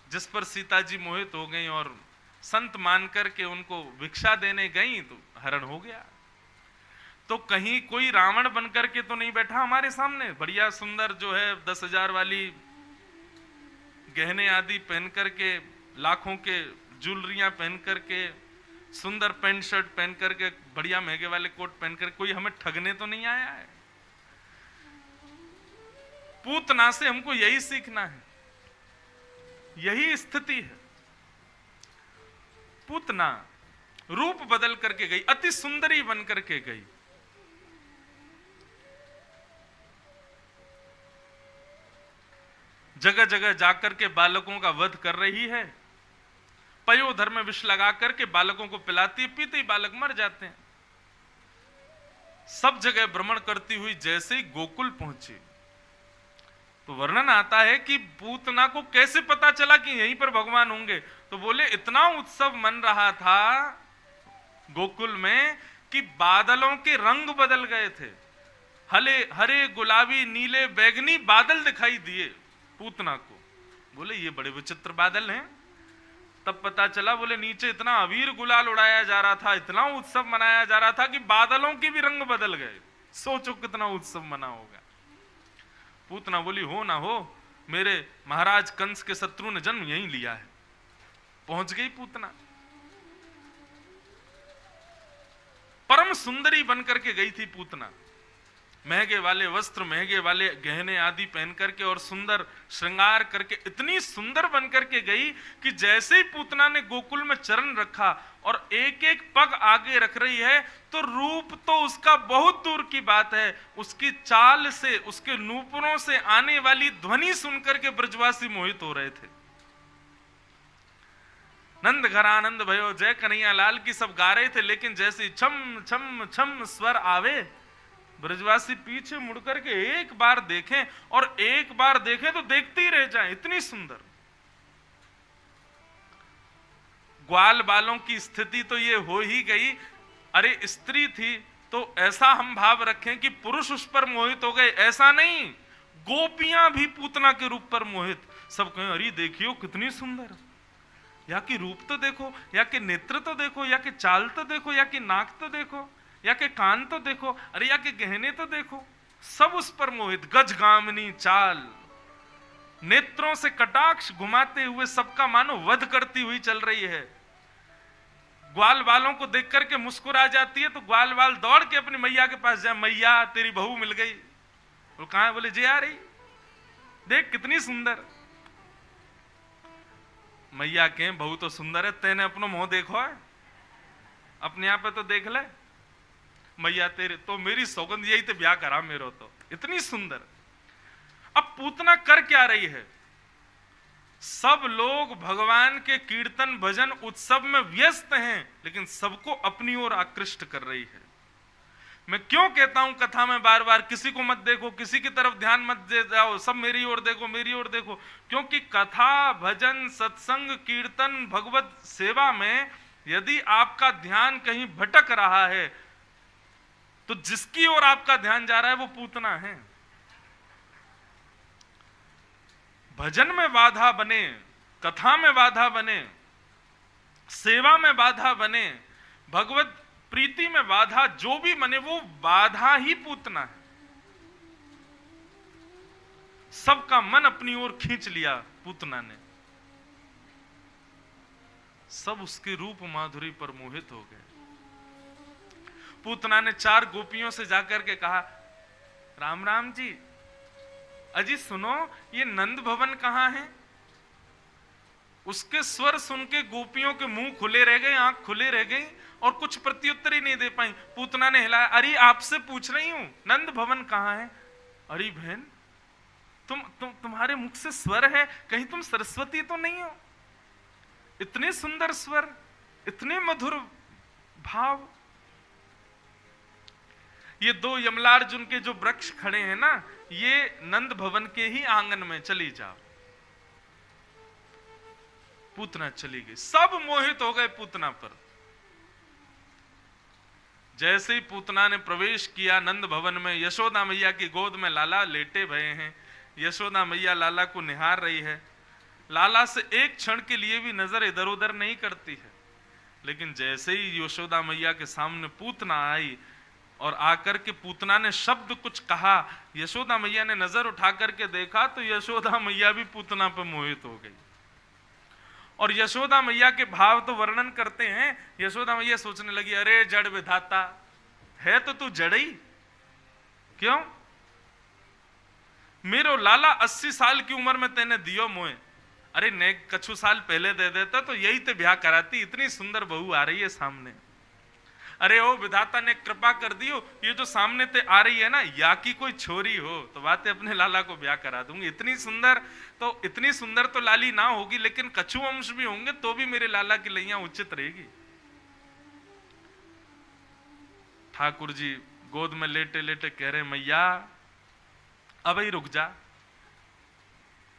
जिस पर सीता जी मोहित हो गई और संत मान करके उनको भिक्षा देने गई तो हरण हो गया। तो कहीं कोई रावण बन करके तो नहीं बैठा हमारे सामने, बढ़िया सुंदर जो है 10,000 वाली गहने आदि पहन करके, लाखों के ज्वेलरियां पहन करके, सुंदर पैंट शर्ट पहन करके, बढ़िया महंगे वाले कोट पहन करके कोई हमें ठगने तो नहीं आया है। पूतना से हमको यही सीखना है, यही स्थिति है। पूतना रूप बदल करके गई, अति सुंदरी बन करके गई। जगह जगह जाकर के बालकों का वध कर रही है, पयोधर में विष लगा करके बालकों को पिलाती है, पीते ही बालक मर जाते हैं। सब जगह भ्रमण करती हुई जैसे ही गोकुल पहुंची तो वर्णन आता है कि पूतना को कैसे पता चला कि यहीं पर भगवान होंगे। तो बोले इतना उत्सव मन रहा था गोकुल में कि बादलों के रंग बदल गए थे, हरे गुलाबी नीले बैगनी बादल दिखाई दिए पूतना को। बोले ये बड़े विचित्र बादल हैं। तब पता चला, बोले नीचे इतना अबीर गुलाल उड़ाया जा रहा था, इतना उत्सव मनाया जा रहा था कि बादलों के भी रंग बदल गए। सोचो कितना उत्सव मना होगा। पूतना बोली हो ना हो, मेरे महाराज कंस के शत्रु ने जन्म यहीं लिया है। पहुंच गई पूतना, परम सुंदरी बनकर के गई थी पूतना, महंगे वाले वस्त्र, महंगे वाले गहने आदि पहन करके और सुंदर श्रृंगार करके इतनी सुंदर बनकर के गई कि जैसे ही पूतना ने गोकुल में चरण रखा और एक एक पग आगे रख रही है तो रूप तो उसका बहुत दूर की बात है, उसकी चाल से, उसके नूपुरों से आने वाली ध्वनि सुनकर के ब्रजवासी मोहित हो रहे थे। नंद घर आनंद भयो जय कन्हैया लाल की सब गा रहे थे, लेकिन जैसे छम छम छम स्वर आवे, ब्रजवासी पीछे मुड़कर के एक बार देखें और एक बार देखें तो देखते ही रह जाएं, इतनी सुंदर। ग्वाल बालों की स्थिति तो ये हो ही गई। अरे स्त्री थी तो ऐसा हम भाव रखें कि पुरुष उस पर मोहित हो गए, ऐसा नहीं, गोपियां भी पूतना के रूप पर मोहित। सब कहें अरे देखियो कितनी सुंदर, या कि रूप तो देखो, या कि नेत्र तो देखो, या कि चाल तो देखो, या कि नाक तो देखो, या के कान तो देखो, अरे या के गहने तो देखो। सब उस पर मोहित, गजगामिनी चाल, नेत्रों से कटाक्ष घुमाते हुए सबका मानो वध करती हुई चल रही है। ग्वाल बालों को देख करके मुस्कुरा जाती है तो ग्वाल बाल दौड़ के अपनी मैया के पास जाए, मैया तेरी बहू मिल गई। वो कहां है? बोले जे आ रही, देख कितनी सुंदर। मैया के बहू तो सुंदर है, तेने अपनो मुंह देखो है, अपने आप पे तो देख ले। मैया तेरे तो मेरी सौगंध यही तो ब्याह करा मेरो, तो इतनी सुंदर। अब पूतना कर क्या रही है? सब लोग भगवान के कीर्तन भजन उत्सव में व्यस्त हैं, लेकिन सबको अपनी ओर आकृष्ट कर रही है। मैं क्यों कहता हूं कथा में बार बार किसी को मत देखो, किसी की तरफ ध्यान मत दे जाओ, सब मेरी ओर देखो, मेरी ओर देखो। क्योंकि कथा भजन सत्संग कीर्तन भगवत सेवा में यदि आपका ध्यान कहीं भटक रहा है तो जिसकी ओर आपका ध्यान जा रहा है वो पूतना है। भजन में बाधा बने, कथा में बाधा बने, सेवा में बाधा बने, भगवत प्रीति में बाधा जो भी बने वो बाधा ही पूतना है। सबका मन अपनी ओर खींच लिया पूतना ने, सब उसके रूप माधुरी पर मोहित हो गए। पूतना ने 4 गोपियों से जाकर के कहा, राम राम जी, अजी सुनो, ये नंद भवन कहां है? उसके स्वर सुन के गोपियों के मुंह खुले रह गए, आंख खुले रह गई और कुछ प्रत्युत्तर ही नहीं दे पाई। पूतना ने हिलाया, अरे आपसे पूछ रही हूं नंद भवन कहां है? अरे बहन, तुम्हारे मुख से स्वर है, कहीं तुम सरस्वती तो नहीं हो? इतने सुंदर स्वर, इतने मधुर भाव। ये 2 यमलार्जुन के जो वृक्ष खड़े हैं ना, ये नंद भवन के ही आंगन में, चली जाओ। पूतना चली गई, सब मोहित हो गए पूतना पर। जैसे ही पूतना ने प्रवेश किया नंद भवन में, यशोदा मैया की गोद में लाला लेटे भये हैं। यशोदा मैया लाला को निहार रही है, लाला से एक क्षण के लिए भी नजर इधर उधर नहीं करती है। लेकिन जैसे ही यशोदा मैया के सामने पूतना आई और आकर के पूतना ने शब्द कुछ कहा, यशोदा मैया ने नजर उठा करके देखा तो यशोदा मैया भी पूतना पर मोहित हो गई। और यशोदा मैया के भाव तो वर्णन करते हैं। यशोदा मैया सोचने लगी, अरे जड़ विधाता, है तो तू जड़ ही, क्यों? मेरो लाला 80 साल की उम्र में तेने दियो मोए, अरे ने कछु साल पहले दे देता तो यही ते ब्याह कराती, इतनी सुंदर बहू आ रही है सामने। अरे ओ विधाता ने कृपा कर दी हो, ये जो सामने ते आ रही है ना, या की कोई छोरी हो तो बातें अपने लाला को ब्याह करा दूंगी। इतनी सुंदर तो लाली ना होगी, लेकिन कछु अंश भी होंगे तो भी मेरे लाला की लैया उचित रहेगी। ठाकुर जी गोद में लेटे लेटे कह रहे, मैया अब ही रुक जा,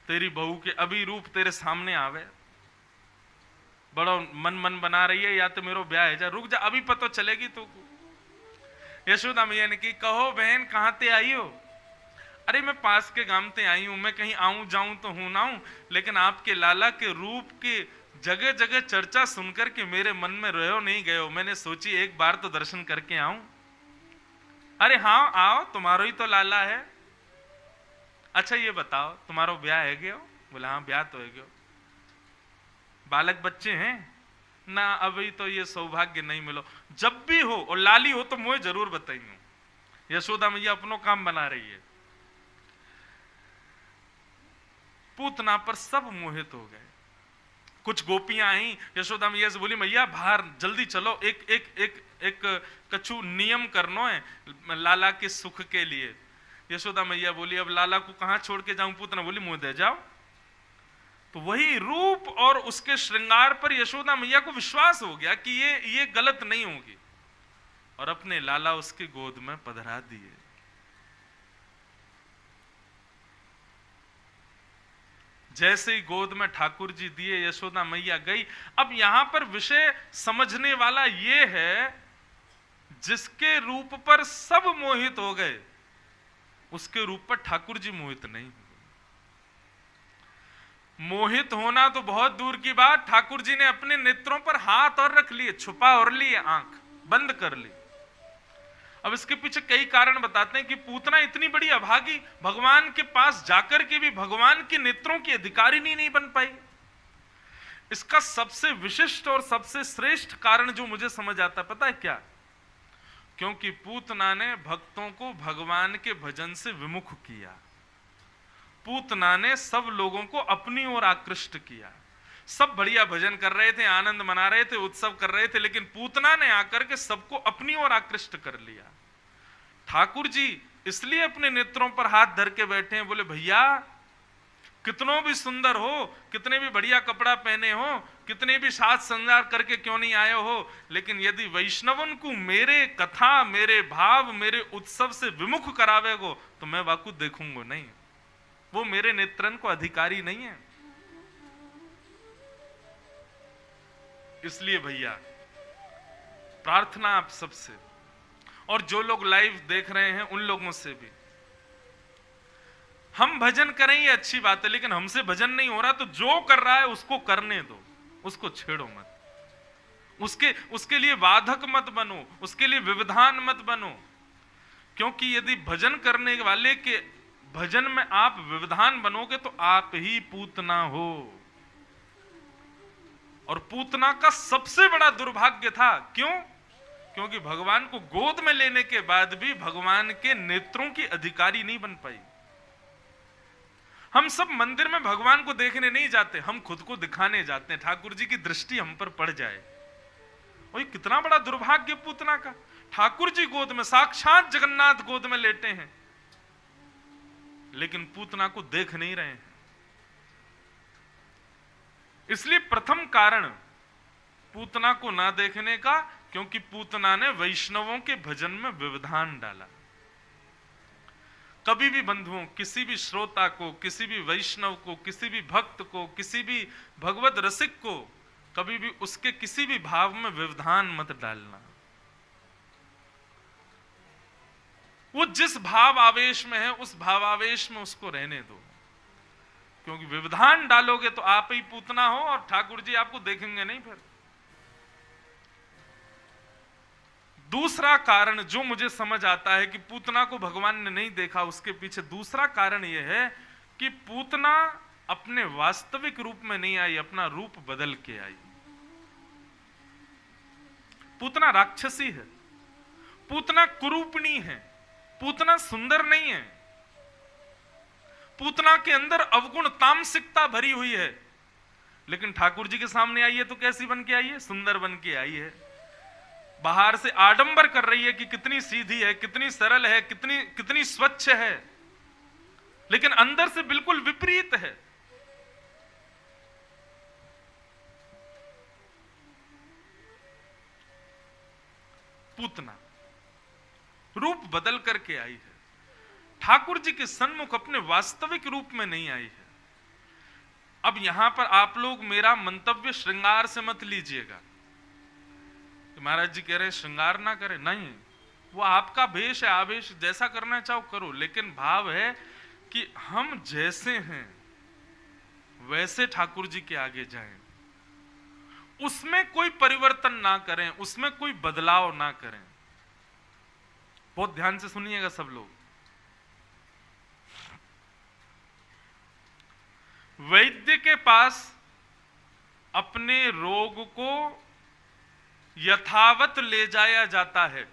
तेरी बहू के अभी रूप तेरे सामने आवे, बड़ा मन बना रही है, या तो मेरो ब्याह है, जा रुक जा, अभी पता चलेगी तो। यशोदा मैया ने की, कहो बहन कहां ते आई हो? अरे मैं पास के गांव ते आई हूं, मैं कहीं आऊं जाऊं तो हूं ना हूं, लेकिन आपके लाला के रूप के जगह जगह चर्चा सुनकर के मेरे मन में रहो नहीं गए हो, मैंने सोची एक बार तो दर्शन करके आऊं। अरे हाँ आओ, तुम्हारो ही तो लाला है। अच्छा ये बताओ तुम्हारो ब्याह है गयो? बोला हाँ ब्याह तो है गयो। बालक बच्चे हैं ना? अभी तो ये सौभाग्य नहीं मिलो, जब भी हो और लाली हो तो मुझे जरूर बताइयो। यशोदा मैया अपनो काम बना रही है। पूतना पर सब मोहित हो गए। कुछ गोपियां आई, यशोदा मैया से बोली, मैया बाहर जल्दी चलो, एक कछु नियम करनो है लाला के सुख के लिए। यशोदा मैया बोली, अब लाला को कहां छोड़ के जाऊं? पूतना बोली, मुंह दे जाओ। तो वही रूप और उसके श्रृंगार पर यशोदा मैया को विश्वास हो गया कि ये गलत नहीं होगी, और अपने लाला उसके गोद में पधरा दिए। जैसे ही गोद में ठाकुर जी दिए, यशोदा मैया गई। अब यहां पर विषय समझने वाला ये है, जिसके रूप पर सब मोहित हो गए, उसके रूप पर ठाकुर जी मोहित नहीं हुए। मोहित होना तो बहुत दूर की बात, ठाकुर जी ने अपने नेत्रों पर हाथ और रख लिए, छुपा और लिए, आंख बंद कर ली। अब इसके पीछे कई कारण बताते हैं कि पूतना इतनी बड़ी अभागी, भगवान के पास जाकर के भी भगवान के नेत्रों की अधिकारी नहीं बन पाई। इसका सबसे विशिष्ट और सबसे श्रेष्ठ कारण जो मुझे समझ आता, पता है क्या? क्योंकि पूतना ने भक्तों को भगवान के भजन से विमुख किया। पूतना ने सब लोगों को अपनी ओर आकृष्ट किया। सब बढ़िया भजन कर रहे थे, आनंद मना रहे थे, उत्सव कर रहे थे, लेकिन पूतना ने आकर के सबको अपनी ओर आकृष्ट कर लिया। ठाकुर जी इसलिए अपने नेत्रों पर हाथ धर के बैठे हैं, बोले भैया कितनों भी सुंदर हो, कितने भी बढ़िया कपड़ा पहने हो, कितने भी साज श्रृंगार करके क्यों नहीं आए हो, लेकिन यदि वैष्णवन को मेरे कथा, मेरे भाव, मेरे उत्सव से विमुख करावेगो तो मैं वाकु देखूंगा नहीं, वो मेरे नेत्रन को अधिकारी नहीं है। इसलिए भैया प्रार्थना आप सबसे और जो लोग लाइव देख रहे हैं उन लोगों से भी, हम भजन करें ये अच्छी बात है, लेकिन हमसे भजन नहीं हो रहा तो जो कर रहा है उसको करने दो, उसको छेड़ो मत, उसके लिए बाधक मत बनो, उसके लिए व्यवधान मत बनो। क्योंकि यदि भजन करने वाले के भजन में आप व्यवधान बनोगे तो आप ही पूतना हो। और पूतना का सबसे बड़ा दुर्भाग्य था, क्यों? क्योंकि भगवान को गोद में लेने के बाद भी भगवान के नेत्रों की अधिकारी नहीं बन पाई। हम सब मंदिर में भगवान को देखने नहीं जाते, हम खुद को दिखाने जाते हैं, ठाकुर जी की दृष्टि हम पर पड़ जाए। और ये कितना बड़ा दुर्भाग्य पूतना का। ठाकुर जी गोद में, साक्षात जगन्नाथ गोद में लेटे हैं, लेकिन पूतना को देख नहीं रहे हैं। इसलिए प्रथम कारण पूतना को ना देखने का, क्योंकि पूतना ने वैष्णवों के भजन में व्यवधान डाला। कभी भी बंधुओं, किसी भी श्रोता को, किसी भी वैष्णव को, किसी भी भक्त को, किसी भी भगवत रसिक को कभी भी उसके किसी भी भाव में व्यवधान मत डालना। वो जिस भाव आवेश में है उस भाव आवेश में उसको रहने दो, क्योंकि व्यवधान डालोगे तो आप ही पूतना हो और ठाकुर जी आपको देखेंगे नहीं। फिर दूसरा कारण जो मुझे समझ आता है कि पूतना को भगवान ने नहीं देखा, उसके पीछे दूसरा कारण यह है कि पूतना अपने वास्तविक रूप में नहीं आई, अपना रूप बदल के आई। पूतना राक्षसी है, पूतना कुरूपणी है, पूतना सुंदर नहीं है। पूतना के अंदर अवगुण तामसिकता भरी हुई है, लेकिन ठाकुर जी के सामने आई है तो कैसी बन के आई है? सुंदर बन के आई है। बाहर से आडंबर कर रही है कि कितनी सीधी है, कितनी सरल है, कितनी स्वच्छ है, लेकिन अंदर से बिल्कुल विपरीत है। पूतना रूप बदल करके आई है, ठाकुर जी के सन्मुख अपने वास्तविक रूप में नहीं आई है। अब यहां पर आप लोग मेरा मंतव्य श्रृंगार से मत लीजिएगा, महाराज जी कह रहे हैं श्रृंगार ना करें, नहीं, वो आपका भेष है, आवेश, जैसा करना चाहो करो, लेकिन भाव है कि हम जैसे हैं वैसे ठाकुर जी के आगे जाएं, उसमें कोई परिवर्तन ना करें, उसमें कोई बदलाव ना करें। बहुत ध्यान से सुनिएगा सब लोग। वैद्य के पास अपने रोग को यथावत ले जाया जाता है।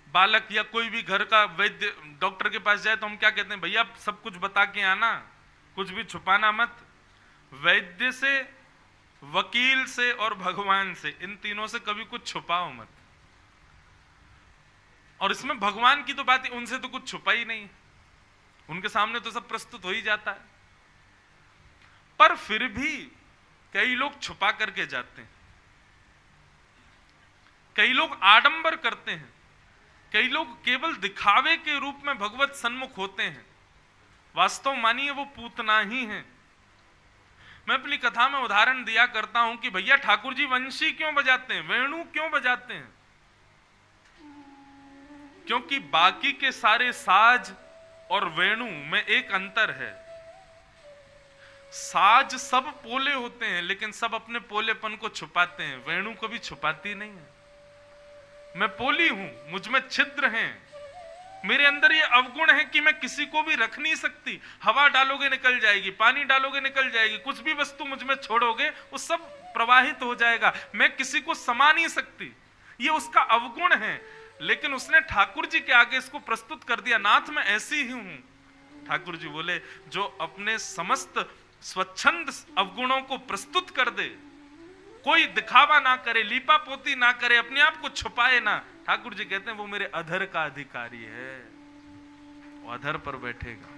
बालक या कोई भी घर का वैद्य डॉक्टर के पास जाए तो हम क्या कहते हैं? भैया सब कुछ बता के आना, कुछ भी छुपाना मत। वैद्य से, वकील से और भगवान से, इन तीनों से कभी कुछ छुपाओ मत। और इसमें भगवान की तो बात है, उनसे तो कुछ छुपा ही नहीं, उनके सामने तो सब प्रस्तुत हो ही जाता है। पर फिर भी कई लोग छुपा करके जाते हैं, कई लोग आडंबर करते हैं, कई लोग केवल दिखावे के रूप में भगवत सन्मुख होते हैं। वास्तव मानिए वो पूतना ही है। मैं अपनी कथा में उदाहरण दिया करता हूं कि भैया ठाकुर जी वंशी क्यों बजाते हैं, वेणु क्यों बजाते हैं? क्योंकि बाकी के सारे साज और वेणु में एक अंतर है। साज सब पोले होते हैं, लेकिन सब अपने पोलेपन को छुपाते हैं, वेणु कभी छुपाती नहीं है। मैं पोली हूं, मुझ में छिद्र हैं, मेरे अंदर ये अवगुण है कि मैं किसी को भी रख नहीं सकती। हवा डालोगे निकल जाएगी, पानी डालोगे निकल जाएगी, कुछ भी वस्तु मुझ में छोड़ोगे वो सब प्रवाहित हो जाएगा, मैं किसी को समा नहीं सकती। ये उसका अवगुण है, लेकिन उसने ठाकुर जी के आगे इसको प्रस्तुत कर दिया, नाथ मैं ऐसी ही हूं। ठाकुर जी बोले जो अपने समस्त स्वच्छंद अवगुणों को प्रस्तुत कर दे, कोई दिखावा ना करे, लीपा पोती ना करे, अपने आप को छुपाए ना, ठाकुर जी कहते हैं वो मेरे अधर का अधिकारी है, वो अधर पर बैठेगा।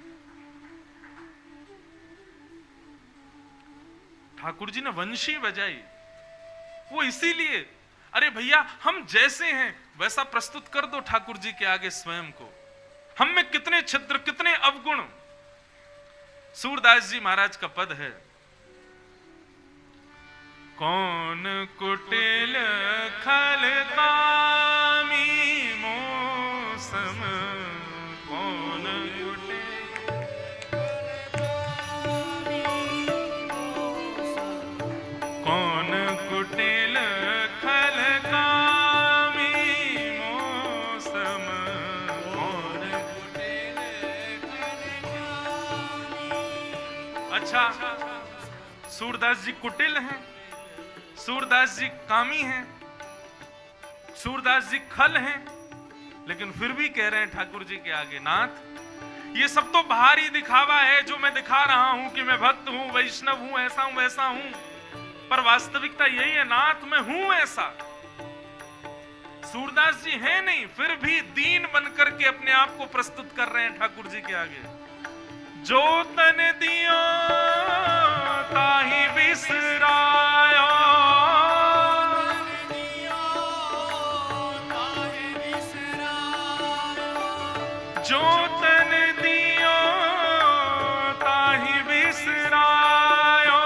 ठाकुर जी ने वंशी बजाई वो इसीलिए, अरे भैया हम जैसे हैं वैसा प्रस्तुत कर दो ठाकुर जी के आगे स्वयं को। हम में कितने छिद्र, कितने अवगुण। सूरदास जी महाराज का पद है, कौन कुटिल खल कामी मौसम, कौन कुटिल खल कामी मौसम, कौन कुटिल खल कामी। अच्छा, सूरदास जी कुटिल हैं, सूरदास जी कामी हैं, सूरदास जी खल हैं, लेकिन फिर भी कह रहे हैं ठाकुर जी के आगे, नाथ ये सब तो बाहरी दिखावा है जो मैं दिखा रहा हूं कि मैं भक्त हूं, वैष्णव हूं, ऐसा हूं वैसा हूं, पर वास्तविकता यही है नाथ, मैं हूं ऐसा। सूरदास जी हैं नहीं, फिर भी दीन बनकर के अपने आप को प्रस्तुत कर रहे हैं ठाकुर जी के आगे। जो तन दियो ताहि बिसरायो, जो तन दियो ताहि बिसरायो,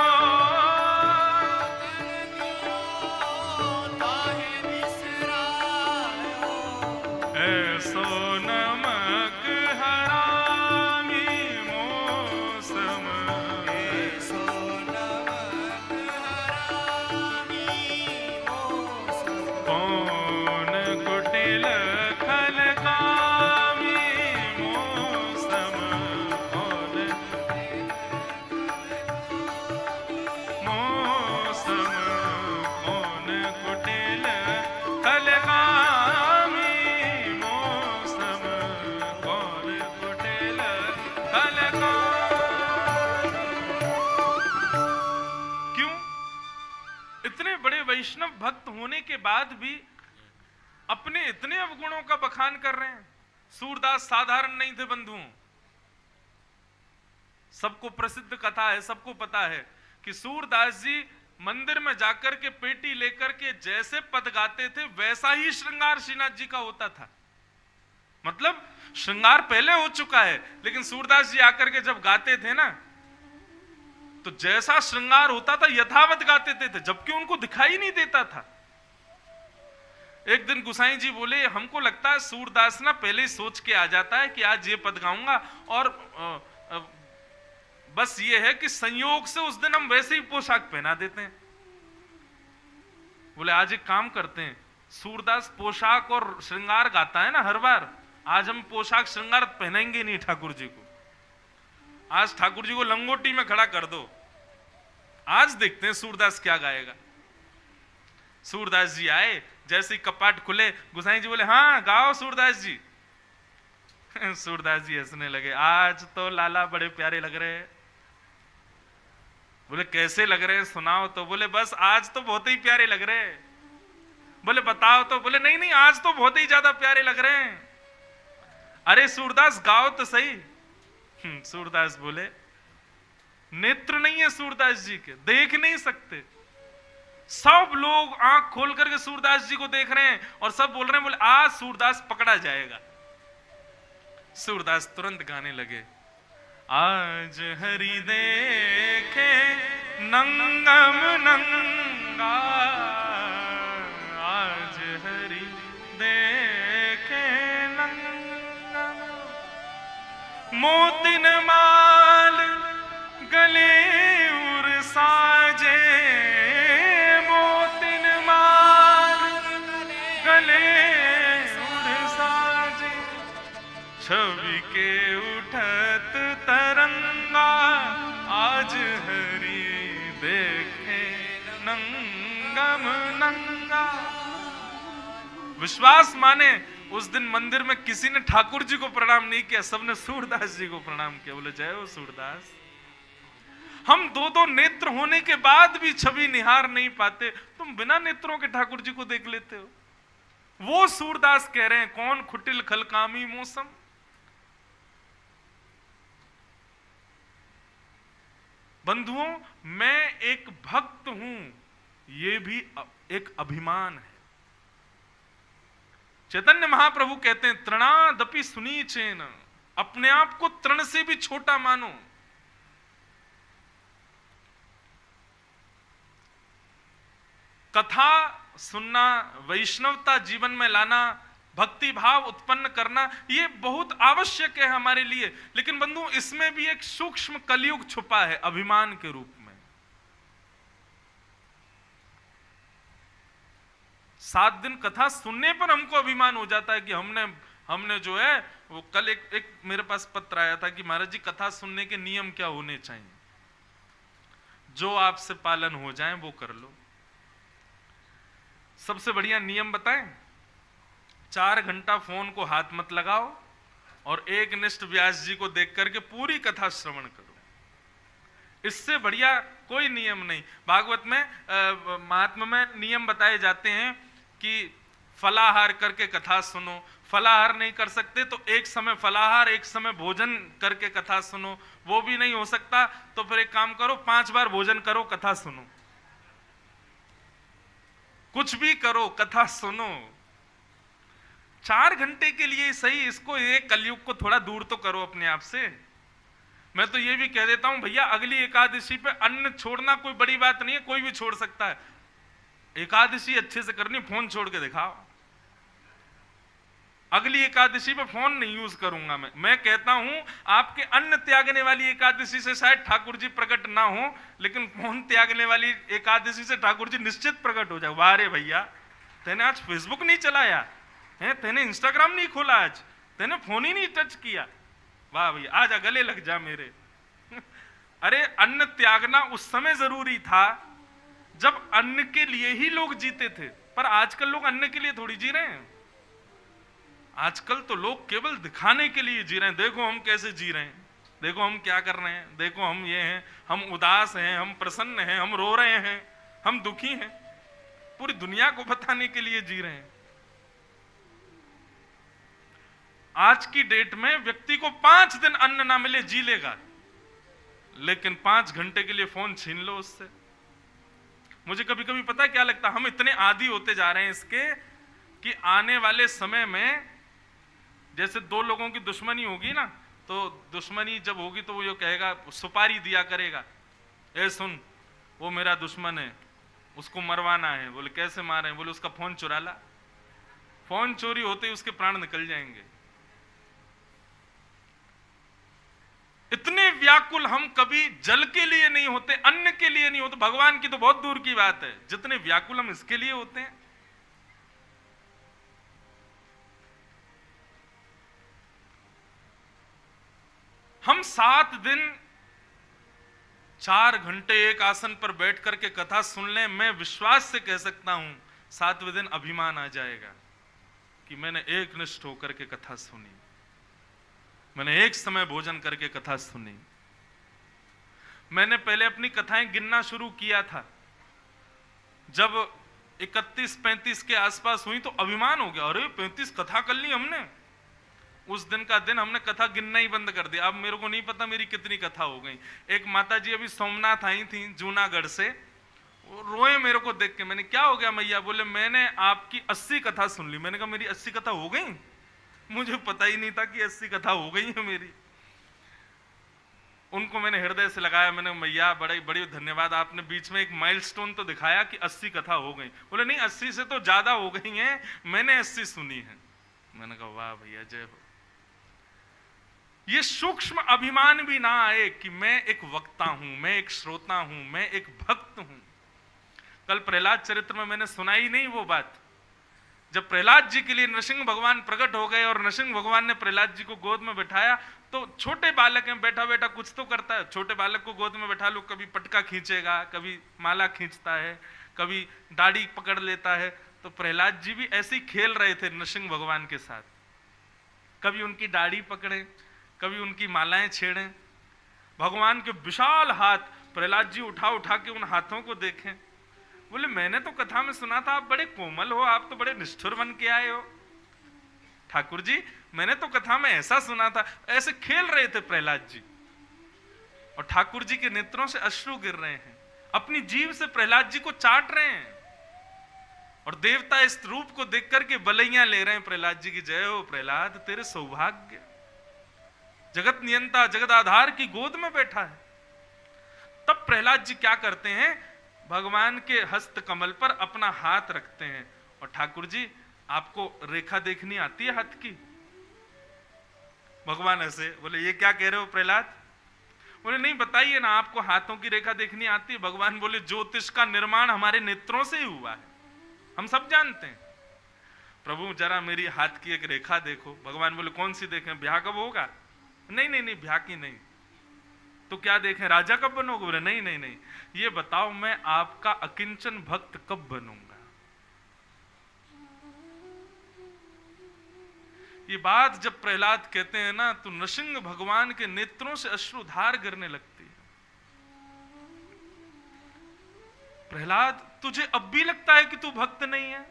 ऐसो नमक हरामी मौसम, ऐसो नमक हरामी मौसम, कौन कुटिल खल कामी मौसम, कौन मौसम, कौन कुटिल खल कामी मौसम, कौन कुटिल खल कामी। क्यों? इतने बड़े वैष्णव भक्त होने के बाद भी अपने इतने अवगुणों का बखान कर रहे हैं। सूरदास साधारण नहीं थे बंधुओं, सबको प्रसिद्ध कथा है, सबको पता है कि सूरदास जी मंदिर में जाकर के पेटी लेकर के जैसे पद गाते थे वैसा ही श्रृंगार श्रीनाथ जी का होता था। मतलब श्रृंगार पहले हो चुका है, लेकिन सूरदास जी आकर के जब गाते थे ना, तो जैसा श्रृंगार होता था यथावत गाते थे, जबकि उनको दिखाई नहीं देता था। एक दिन गुसाई जी बोले, हमको लगता है सूरदास ना पहले ही सोच के आ जाता है कि आज ये पद गाऊंगा, और बस ये है कि संयोग से उस दिन हम वैसे ही पोशाक पहना देते हैं। बोले आज एक काम करते हैं, सूरदास पोशाक और श्रृंगार गाता है ना हर बार, आज हम पोशाक श्रृंगार पहनेंगे नहीं ठाकुर जी को। आज ठाकुर जी को लंगोटी में खड़ा कर दो, आज देखते हैं सूरदास क्या गाएगा। सूरदास जी आए, जैसे ही कपाट खुले, गुसाई जी बोले हाँ गाओ सूरदास जी। सूरदास जी हंसने लगे, आज तो लाला बड़े प्यारे लग रहे हैं। बोले कैसे लग रहे हैं सुनाओ तो। बोले बस आज तो बहुत ही प्यारे लग रहे हैं। बोले बताओ तो। बोले नहीं नहीं आज तो बहुत ही ज्यादा प्यारे लग रहे हैं। अरे सूरदास गाओ तो सही। सूरदास बोले नेत्र नहीं है सूरदास जी के, देख नहीं सकते। सब लोग आंख खोल करके सूरदास जी को देख रहे हैं और सब बोल रहे हैं, बोले आज सूरदास पकड़ा जाएगा। सूरदास तुरंत गाने लगे, आज हरि देखे नंगम नंगा, आज हरि देखे नंगम, मोतिन माल गले उर साजे, मोतिन माल गले उर साजे, छवि के उठत तरंगा, आज हरि देखे नंगम नंगा। विश्वास माने उस दिन मंदिर में किसी ने ठाकुर जी को प्रणाम नहीं किया, सबने सूरदास जी को प्रणाम किया। बोले जय हो सूरदास। हम दो दो नेत्र होने के बाद भी छवि निहार नहीं पाते, तुम बिना नेत्रों के ठाकुर जी को देख लेते हो। वो सूरदास कह रहे हैं कौन खुटिल खलकामी मौसम। बंधुओं मैं एक भक्त हूं, यह भी एक अभिमान है। चैतन्य महाप्रभु कहते हैं तृणादपि सुनीचेन, अपने आप को तृण से भी छोटा मानो। कथा सुनना, वैष्णवता जीवन में लाना, भक्ति भाव उत्पन्न करना, ये बहुत आवश्यक है हमारे लिए। लेकिन बंधु, इसमें भी एक सूक्ष्म कलयुग छुपा है, अभिमान के रूप में। 7 दिन कथा सुनने पर हमको अभिमान हो जाता है कि हमने जो है वो, कल एक मेरे पास पत्र आया था कि महाराज जी कथा सुनने के नियम क्या होने चाहिए, जो आपसे पालन हो जाए वो कर लो। सबसे बढ़िया नियम बताएं, 4 घंटा फोन को हाथ मत लगाओ और एक निष्ठ व्यास जी को देख करके पूरी कथा श्रवण करो। इससे बढ़िया कोई नियम नहीं। भागवत में महात्मा में नियम बताए जाते हैं कि फलाहार करके कथा सुनो, फलाहार नहीं कर सकते तो एक समय फलाहार एक समय भोजन करके कथा सुनो, वो भी नहीं हो सकता तो फिर एक काम करो, 5 बार भोजन करो, कथा सुनो, कुछ भी करो, कथा सुनो। 4 घंटे के लिए सही, इसको ये कलयुग को थोड़ा दूर तो करो अपने आप से। मैं तो ये भी कह देता हूं भैया, अगली एकादशी पे अन्न छोड़ना कोई बड़ी बात नहीं है, कोई भी छोड़ सकता है। एकादशी अच्छे से करनी, फोन छोड़ के दिखाओ। अगली एकादशी पे फोन नहीं यूज करूंगा मैं कहता हूं आपके अन्न त्यागने वाली एकादशी से शायद ठाकुर जी प्रकट ना हो, लेकिन फोन त्यागने वाली एकादशी से ठाकुर जी निश्चित प्रकट हो जाए। वाह रे भैया, तेने आज फेसबुक नहीं चलाया है, तेने इंस्टाग्राम नहीं खोला, आज तेने फोन ही नहीं टच किया, वाह भैया, आजा गले लग जा मेरे। अरे अन्न त्यागना उस समय जरूरी था जब अन्न के लिए ही लोग जीते थे, पर आजकल लोग अन्न के लिए थोड़ी जी रहे हैं। आजकल तो लोग केवल दिखाने के लिए जी रहे हैं, देखो हम कैसे जी रहे हैं, देखो हम क्या कर रहे हैं, देखो हम ये हैं, हम उदास हैं, हम प्रसन्न हैं, हम रो रहे हैं, हम दुखी हैं, पूरी दुनिया को बताने के लिए जी रहे हैं। आज की डेट में व्यक्ति को 5 दिन अन्न ना मिले जी लेगा, लेकिन 5 घंटे के लिए फोन छीन लो उससे। मुझे कभी कभी पता है क्या लगता है, हम इतने आदी होते जा रहे हैं इसके कि आने वाले समय में जैसे 2 लोगों की दुश्मनी होगी ना, तो दुश्मनी जब होगी तो वो ये कहेगा, सुपारी दिया करेगा, ए सुन वो मेरा दुश्मन है, उसको मरवाना है। बोले कैसे मारे? बोले उसका फोन चुरा ला। फोन चोरी होते ही उसके प्राण निकल जाएंगे। इतने व्याकुल हम कभी जल के लिए नहीं होते, अन्न के लिए नहीं होते, भगवान की तो बहुत दूर की बात है, जितने व्याकुल हम इसके लिए होते हैं। हम 7 दिन 4 घंटे एक आसन पर बैठ करके कथा सुन लें, मैं विश्वास से कह सकता हूं 7वें दिन अभिमान आ जाएगा कि मैंने एक निष्ठ होकर के कथा सुनी, मैंने एक समय भोजन करके कथा सुनी। मैंने पहले अपनी कथाएं गिनना शुरू किया था, जब 31-35 के आसपास हुई तो अभिमान हो गया, अरे 35 कथा कर ली हमने। उस दिन का दिन हमने कथा गिनना ही बंद कर दिया। अब मेरे को नहीं पता मेरी कितनी कथा हो गई। एक माता जी अभी सोमनाथ आई थी जूनागढ़ से, वो रोए मेरे को देख के। मैंने क्या हो गया मैया? बोले मैंने आपकी 80 कथा सुन ली। मैंने कहा मेरी 80 कथा हो गई? मुझे पता ही नहीं था कि 80 कथा हो गई है मेरी। उनको मैंने हृदय से लगाया, मैंने मैया बड़े बड़ी धन्यवाद, आपने बीच में एक माइलस्टोन तो दिखाया कि 80 कथा हो गई। बोले नहीं 80 से तो ज्यादा हो गई हैं, मैंने 80 सुनी है। मैंने कहा वाह भैया जय हो। ये सूक्ष्म अभिमान भी ना आए कि मैं एक वक्ता हूं, मैं एक श्रोता हूं, मैं एक भक्त हूं। कल प्रहलाद चरित्र में मैंने सुनाई नहीं वो बात, जब प्रहलाद जी के लिए नरसिंह भगवान प्रकट हो गए और नरसिंह भगवान ने प्रहलाद जी को गोद में बिठाया, तो छोटे बालक हैं, बैठा बैठा कुछ तो करता है। छोटे बालक को गोद में बैठा लो, कभी पटका खींचेगा, कभी माला खींचता है, कभी दाढ़ी पकड़ लेता है। तो प्रहलाद जी भी ऐसे ही खेल रहे थे नरसिंह भगवान के साथ, कभी उनकी दाढ़ी पकड़े, कभी उनकी मालाएं छेड़ें। भगवान के विशाल हाथ प्रहलाद जी उठा उठा के उन हाथों को देखें। बोले मैंने तो कथा में सुना था आप बड़े कोमल हो, आप तो बड़े निष्ठुर बन के आए हो। ठाकुर जी मैंने तो कथा में ऐसा सुना था। ऐसे खेल रहे थे प्रहलाद जी, और ठाकुर जी के नेत्रों से अश्रु गिर रहे हैं, अपनी जीभ से प्रहलाद जी को चाट रहे हैं, और देवता इस रूप को देख करके बलैया ले रहे हैं प्रहलाद जी की। जय हो प्रहलाद, तेरे सौभाग्य, जगत नियंता जगत आधार की गोद में बैठा है। तब प्रहलाद जी क्या करते हैं, भगवान के हस्त कमल पर अपना हाथ रखते हैं और ठाकुर जी आपको रेखा देखनी आती है हाथ की? भगवान ऐसे बोले ये क्या कह रहे हो प्रहलाद? बोले नहीं बताइए ना, आपको हाथों की रेखा देखनी आती है? भगवान बोले ज्योतिष का निर्माण हमारे नेत्रों से ही हुआ है, हम सब जानते हैं। प्रभु जरा मेरी हाथ की एक रेखा देखो। भगवान बोले कौन सी देखें, ब्याह कब होगा? नहीं नहीं नहीं, ब्याह की नहीं। तो क्या देखें, राजा कब बनोगे? बोले नहीं नहीं नहीं, ये बताओ मैं आपका अकिंचन भक्त कब बनूंगा? ये बात जब प्रहलाद कहते हैं ना, तो नृसिंह भगवान के नेत्रों से अश्रुधार गिरने लगती है। प्रहलाद तुझे अब भी लगता है कि तू भक्त नहीं है?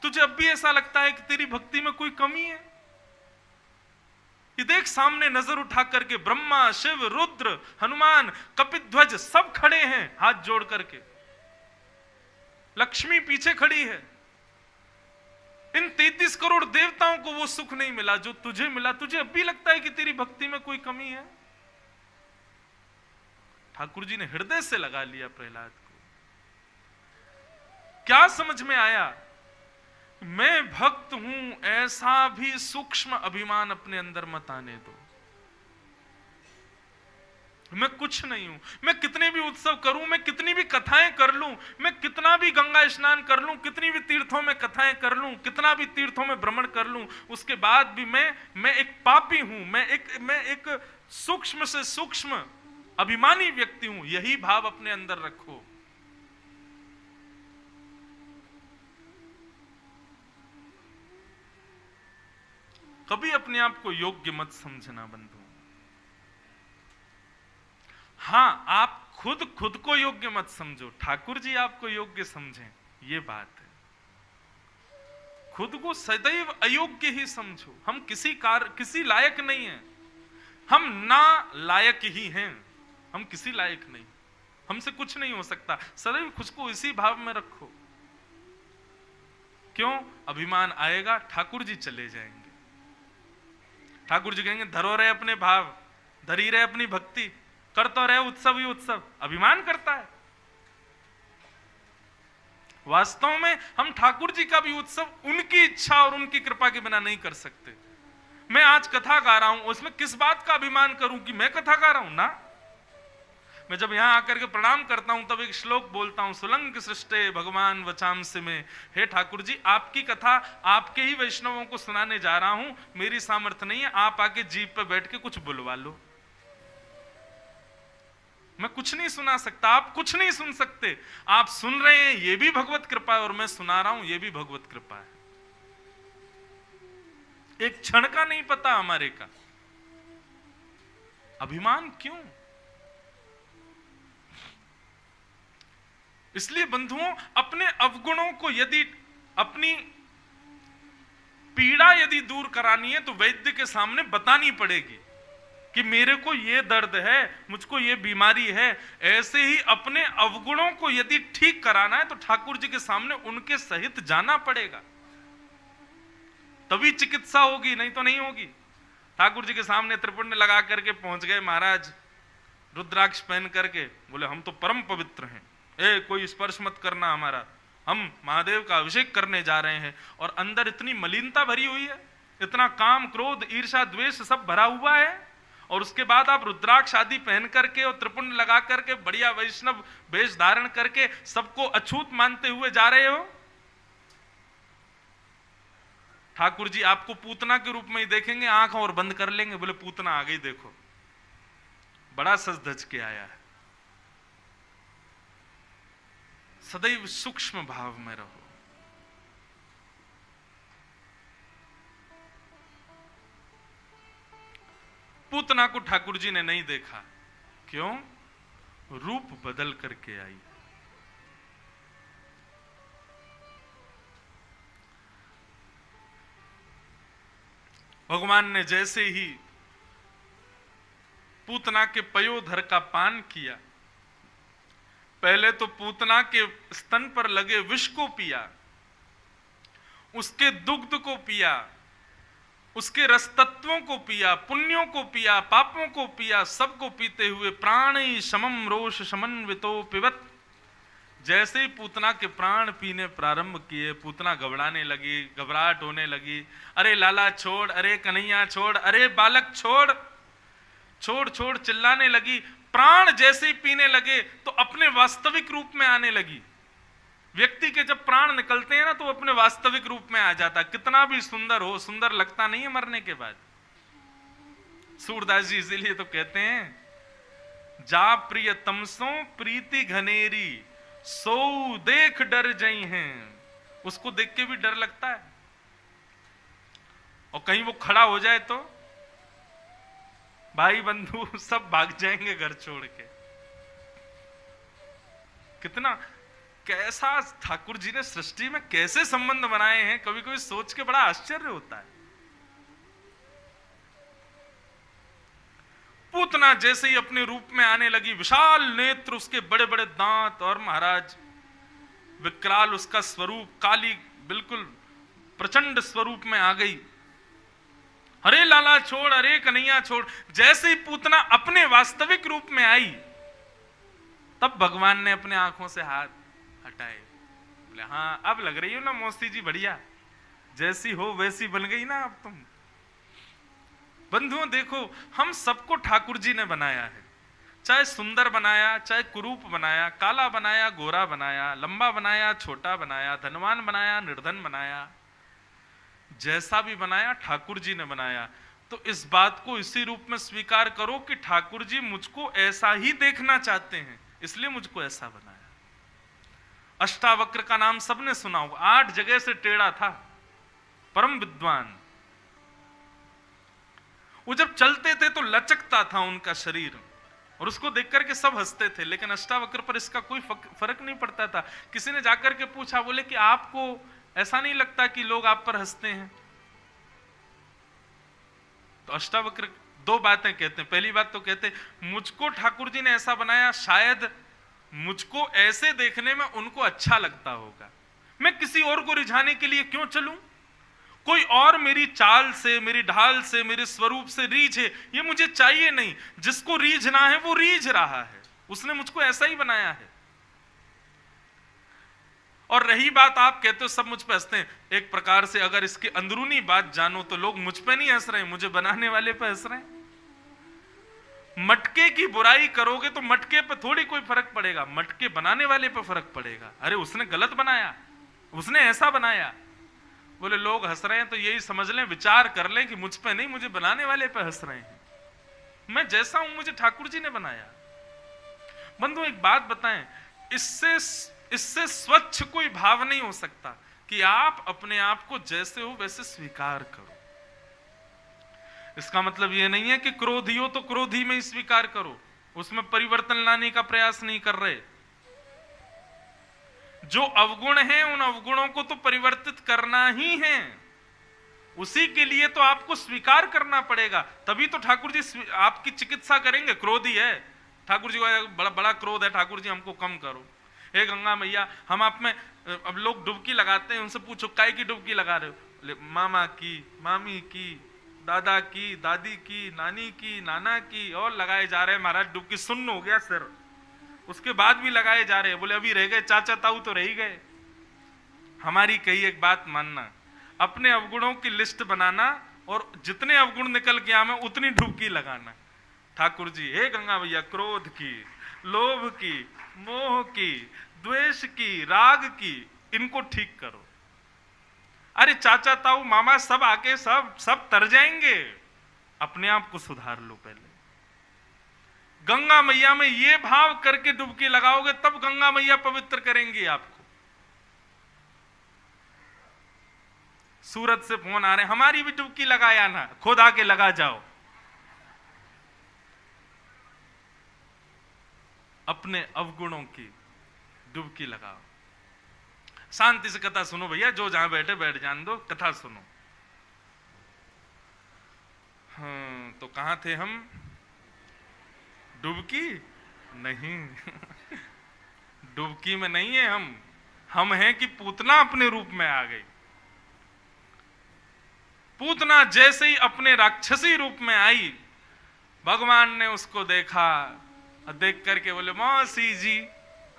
तुझे अब भी ऐसा लगता है कि तेरी भक्ति में कोई कमी है? ये देख सामने नजर उठा करके ब्रह्मा, शिव, रुद्र, हनुमान, कपिध्वज सब खड़े हैं हाथ जोड़ करके। लक्ष्मी पीछे खड़ी है। इन 33 करोड़ देवताओं को वो सुख नहीं मिला जो तुझे मिला। तुझे अब भी लगता है कि तेरी भक्ति में कोई कमी है? ठाकुर जी ने हृदय से लगा लिया प्रहलाद को। क्या समझ में आया? मैं भक्त हूं ऐसा भी सूक्ष्म अभिमान अपने अंदर मत आने दो। मैं कुछ नहीं हूं, मैं कितने भी उत्सव करूं, मैं कितनी भी कथाएं कर लूं, मैं कितना भी गंगा स्नान कर लूं, कितनी भी तीर्थों में कथाएं कर लूं, कितना भी तीर्थों में भ्रमण कर लूं, उसके बाद भी मैं एक पापी हूं, मैं एक सूक्ष्म से सूक्ष्म अभिमानी व्यक्ति हूं। यही भाव अपने अंदर रखो। कभी अपने आप को योग्य मत समझना बंधु। हां, आप खुद को योग्य मत समझो, ठाकुर जी आपको योग्य समझें, ये बात है। खुद को सदैव अयोग्य ही समझो। हम किसी लायक नहीं हैं, हम ना लायक ही हैं, हम किसी लायक नहीं, हमसे कुछ नहीं हो सकता। सदैव खुद को इसी भाव में रखो। क्यों? अभिमान आएगा, ठाकुर जी चले जाएंगे। ठाकुर जी कहेंगे धरो रहे अपने भाव, धरी रहे अपनी भक्ति, कर तो रहे उत्सव ही उत्सव, अभिमान करता है। वास्तव में हम ठाकुर जी का भी उत्सव उनकी इच्छा और उनकी कृपा के बिना नहीं कर सकते। मैं आज कथा गा रहा हूं, उसमें किस बात का अभिमान करूं कि मैं कथा गा रहा हूं ना? मैं जब यहां आकर के प्रणाम करता हूं तब एक श्लोक बोलता हूं, सुलंग सृष्टे भगवान वचांस में। हे ठाकुर जी, आपकी कथा आपके ही वैष्णवों को सुनाने जा रहा हूं, मेरी सामर्थ्य नहीं है, आप आके जीप पे बैठ के कुछ बुलवा लो। मैं कुछ नहीं सुना सकता, आप कुछ नहीं सुन सकते। आप सुन रहे हैं ये भी भगवत कृपा है, और मैं सुना रहा हूं ये भी भगवत कृपा है। एक क्षण का नहीं पता हमारे का। अभिमान क्यों? इसलिए बंधुओं, अपने अवगुणों को यदि, अपनी पीड़ा यदि दूर करानी है तो वैद्य के सामने बतानी पड़ेगी कि मेरे को ये दर्द है, मुझको ये बीमारी है। ऐसे ही अपने अवगुणों को यदि ठीक कराना है तो ठाकुर जी के सामने उनके सहित जाना पड़ेगा, तभी चिकित्सा होगी, नहीं तो नहीं होगी। ठाकुर जी के सामने त्रिपुंड लगा करके पहुंच गए महाराज, रुद्राक्ष पहन करके, बोले हम तो परम पवित्र हैं, कोई स्पर्श मत करना हमारा, हम महादेव का अभिषेक करने जा रहे हैं। और अंदर इतनी मलिनता भरी हुई है, इतना काम, क्रोध, ईर्ष्या, द्वेष सब भरा हुआ है, और उसके बाद आप रुद्राक्ष आदि पहन करके और त्रिपुंड लगा करके बढ़िया वैष्णव वेश धारण करके सबको अछूत मानते हुए जा रहे हो। ठाकुर जी आपको पूतना के रूप में ही देखेंगे, आंख और बंद कर लेंगे, बोले पूतना आ गई, देखो बड़ा सज धज के आया है। सदैव सूक्ष्म भाव में रहो। पूतना को ठाकुर जी ने नहीं देखा, क्यों? रूप बदल करके आई। भगवान ने जैसे ही पूतना के पयोधर का पान किया, पहले तो पूतना के स्तन पर लगे विष को पिया, उसके दुग्ध को पिया, उसके रस तत्वों को पिया, पुण्यों को पिया, पापों को पिया, सबको पीते हुए प्राणी समम रोष समन्वितो पिबत। जैसे ही पूतना के प्राण पीने प्रारंभ किए, पूतना घबराने लगी, घबराहट होने लगी। अरे लाला छोड़, अरे कन्हैया छोड़, अरे बालक छोड़, छोड़ छोड़ चिल्लाने लगी। प्राण जैसे ही पीने लगे तो अपने वास्तविक रूप में आने लगी। व्यक्ति के जब प्राण निकलते हैं ना तो अपने वास्तविक रूप में आ जाता। कितना भी सुंदर हो, सुंदर लगता नहीं है मरने के बाद। सूरदास जी इसीलिए तो कहते हैं, जा प्रिय तमसों प्रीति घनेरी, सो देख डर जई हैं। उसको देख के भी डर लगता है, और कहीं वो खड़ा हो जाए तो भाई बंधु सब भाग जाएंगे घर छोड़ के। कितना कैसा ठाकुर जी ने सृष्टि में कैसे संबंध बनाए हैं, कभी कभी सोच के बड़ा आश्चर्य होता है। पूतना जैसे ही अपने रूप में आने लगी, विशाल नेत्र, उसके बड़े बड़े दांत, और महाराज विकराल उसका स्वरूप, काली बिल्कुल प्रचंड स्वरूप में आ गई। अरे लाला छोड़, अरे कन्हैया छोड़। जैसे ही पूतना अपने वास्तविक रूप में आई, तब भगवान ने अपने आंखों से हाथ हटाए। बोले हाँ अब लग रही हो ना मौसी जी बढ़िया, जैसी हो वैसी बन गई ना अब तुम। बंधुओं देखो, हम सबको ठाकुर जी ने बनाया है, चाहे सुंदर बनाया, चाहे कुरूप बनाया, काला बनाया, गोरा बनाया, लंबा बनाया, छोटा बनाया, धनवान बनाया, निर्धन बनाया, जैसा भी बनाया ठाकुर जी ने बनाया। तो इस बात को इसी रूप में स्वीकार करो कि ठाकुर जी मुझको ऐसा ही देखना चाहते हैं, इसलिए मुझको ऐसा बनाया। अष्टावक्र का नाम सबने सुना होगा, 8 जगह से टेढ़ा था, परम विद्वान। वो जब चलते थे तो लचकता था उनका शरीर, और उसको देख करके सब हंसते थे, लेकिन अष्टावक्र पर इसका कोई फर्क नहीं पड़ता था। किसी ने जाकर के पूछा, बोले कि आपको ऐसा नहीं लगता कि लोग आप पर हंसते हैं? तो अष्टावक्र 2 बातें कहते हैं। पहली बात तो कहते हैं, मुझको ठाकुर जी ने ऐसा बनाया, शायद मुझको ऐसे देखने में उनको अच्छा लगता होगा, मैं किसी और को रिझाने के लिए क्यों चलूं? कोई और मेरी चाल से, मेरी ढाल से, मेरे स्वरूप से रीझे, ये मुझे चाहिए नहीं। जिसको रीझना है वो रीझ रहा है, उसने मुझको ऐसा ही बनाया है। और रही बात, आप कहते हो सब मुझ पे हंसते हैं, एक प्रकार से अगर इसकी अंदरूनी बात जानो तो लोग मुझ पे नहीं हंस रहे, मुझे बनाने वाले पे हंस रहे हैं। मटके की बुराई करोगे तो मटके पे थोड़ी कोई फर्क पड़ेगा, मटके बनाने वाले पे फर्क पड़ेगा। अरे उसने गलत बनाया, उसने ऐसा बनाया। बोले लोग हंस रहे हैं तो यही समझ लें, विचार कर लें कि मुझ पे नहीं, मुझे बनाने वाले पे हंस रहे हैं। मैं जैसा हूं मुझे ठाकुर जी ने बनाया। बंधु एक बात बताएं, इससे स्वच्छ कोई भाव नहीं हो सकता कि आप अपने आप को जैसे हो वैसे स्वीकार करो। इसका मतलब यह नहीं है कि क्रोधी हो तो क्रोधी में ही स्वीकार करो, उसमें परिवर्तन लाने का प्रयास नहीं कर रहे। जो अवगुण हैं उन अवगुणों को तो परिवर्तित करना ही है, उसी के लिए तो आपको स्वीकार करना पड़ेगा, तभी तो ठाकुर जी आपकी चिकित्सा करेंगे। क्रोधी है, ठाकुर जी को बड़ा बड़ा क्रोध है, ठाकुर जी हमको कम करो। हे गंगा मैया, हम आप में, अब लोग डुबकी लगाते हैं, उनसे पूछो काय की डुबकी लगा रहे हो? मामा की, मामी की, दादा की, दादी की, नानी की, नाना की, और लगाए जा रहे हैं महाराज। डुबकी सुन्न हो गया सर, उसके बाद भी लगाए जा रहे हैं। बोले अभी रह गए चाचा ताऊ तो रह ही गए। हमारी कही एक बात मानना, अपने अवगुणों की लिस्ट बनाना, और जितने अवगुण निकल के आवे उतनी डुबकी लगाना। ठाकुर जी हे गंगा भैया, क्रोध की, लोभ की, मोह की, द्वेष की, राग की, इनको ठीक करो। अरे चाचा ताऊ मामा सब आके सब तर जाएंगे, अपने आप को सुधार लो पहले। गंगा मैया में ये भाव करके डुबकी लगाओगे तब गंगा मैया पवित्र करेंगी आपको। सूरत से फोन आ रहे हैं, हमारी भी डुबकी लगाया ना, खुद आके लगा जाओ। अपने अवगुणों की डुबकी लगाओ, शांति से कथा सुनो भैया, जो जहां बैठे बैठ जान दो, कथा सुनो। तो कहां थे हम? डुबकी नहीं डुबकी में नहीं है हम हैं कि पूतना अपने रूप में आ गई। पूतना जैसे ही अपने राक्षसी रूप में आई, भगवान ने उसको देखा और देख करके बोले, मौसी जी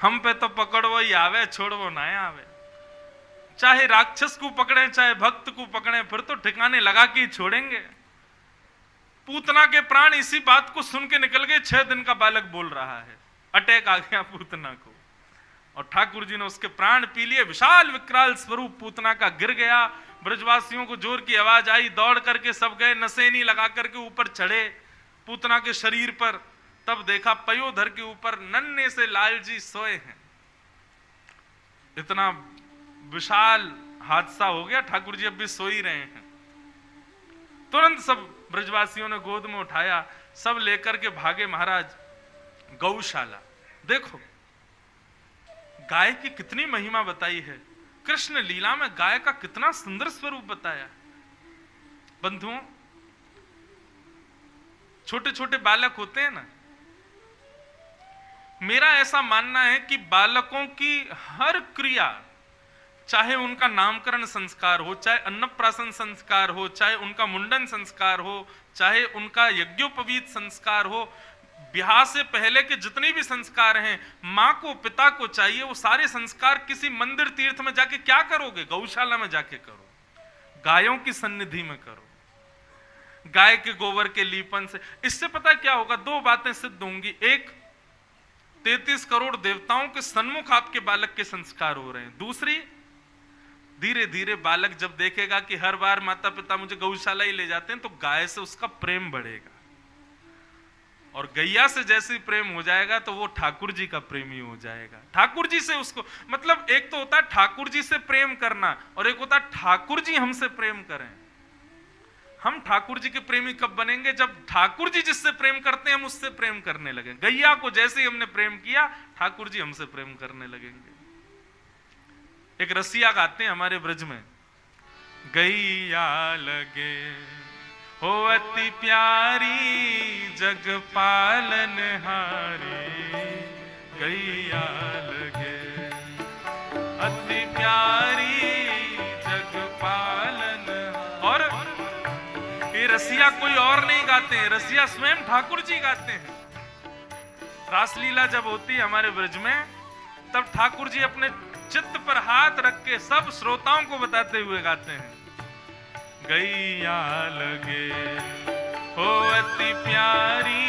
हम पे तो पकड़ो ही आवे, छोड़ो ना आवे। चाहे राक्षस को पकड़े चाहे भक्त को पकड़े, फिर तो ठिकाने लगा के ही छोड़ेंगे। पूतना के प्राण इसी बात को सुन के निकल गए। 6 दिन का बालक बोल रहा है, अटैक आ गया पूतना को, और ठाकुर जी ने उसके प्राण पी लिए। विशाल विकराल स्वरूप पूतना का गिर गया। ब्रजवासियों को जोर की आवाज आई, दौड़ करके सब गए, नसेनी लगा करके ऊपर चढ़े पूतना के शरीर पर। तब देखा पयोधर के ऊपर नन्हे से लाल जी सोए हैं। इतना विशाल हादसा हो गया, ठाकुर जी अब भी सो ही रहे हैं। तुरंत सब ब्रजवासियों ने गोद में उठाया, सब लेकर के भागे महाराज गौशाला। देखो गाय की कितनी महिमा बताई है, कृष्ण लीला में गाय का कितना सुंदर स्वरूप बताया। बंधुओं, छोटे छोटे बालक होते हैं ना, मेरा ऐसा मानना है कि बालकों की हर क्रिया, चाहे उनका नामकरण संस्कार हो, चाहे अन्नप्राशन संस्कार हो, चाहे उनका मुंडन संस्कार हो, चाहे उनका यज्ञोपवीत संस्कार हो, ब्याह से पहले के जितने भी संस्कार हैं, माँ को पिता को चाहिए वो सारे संस्कार किसी मंदिर तीर्थ में जाके क्या करोगे? गौशाला में जाके करो, गायों की सन्निधि में करो, गाय के गोबर के लीपन से। इससे पता क्या होगा? 2 बातें सिद्ध होंगी। एक, 33 करोड़ देवताओं के सन्मुख आपके बालक के संस्कार हो रहे हैं। दूसरी, धीरे धीरे बालक जब देखेगा कि हर बार माता पिता मुझे गौशाला ही ले जाते हैं, तो गाय से उसका प्रेम बढ़ेगा, और गैया से जैसे प्रेम हो जाएगा तो वो ठाकुर जी का प्रेमी हो जाएगा। ठाकुर जी से उसको मतलब, एक तो होता है ठाकुर जी से प्रेम करना, और एक होता है ठाकुर जी हमसे प्रेम करें। हम ठाकुर जी के प्रेमी कब बनेंगे? जब ठाकुर जी जिससे प्रेम करते हैं हम उससे प्रेम करने लगे। गैया को जैसे ही हमने प्रेम किया, ठाकुर जी हमसे प्रेम करने लगेंगे। एक रसिया गाते हैं हमारे ब्रज में, गैया लगे हो अति प्यारी जग पालन हारी, गैया लगे अति प्यारी जग पालन। और ये रसिया कोई और नहीं गाते हैं, रसिया स्वयं ठाकुर जी गाते हैं। रासलीला जब होती है हमारे ब्रज में, तब ठाकुर जी अपने चित्त पर हाथ रख के सब श्रोताओं को बताते हुए गाते हैं, गैया लगे हो अति प्यारी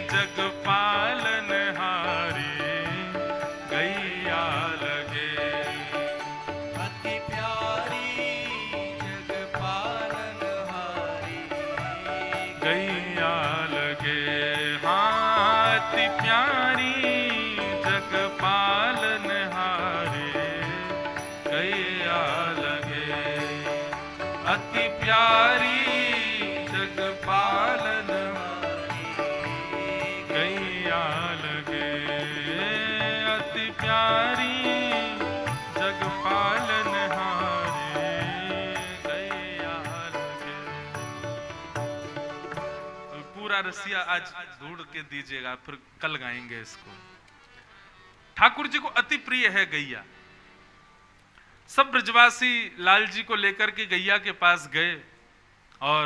जग पालन हारी, गैया लगे अति प्यारी जग पालन हारी, गैया लगे हाँ अति प्यारी जग पालन हारी, गैया लगे अति प्यारी जग पालन हारी, गैया लगे अति प्यारी जग पालन हारी, गैया लगे। पूरा रसिया आज ढूंढ के दीजिएगा, फिर कल गाएंगे इसको। ठाकुर जी को अति प्रिय है गैया। सब ब्रजवासी लाल जी को लेकर के गैया के पास गए, और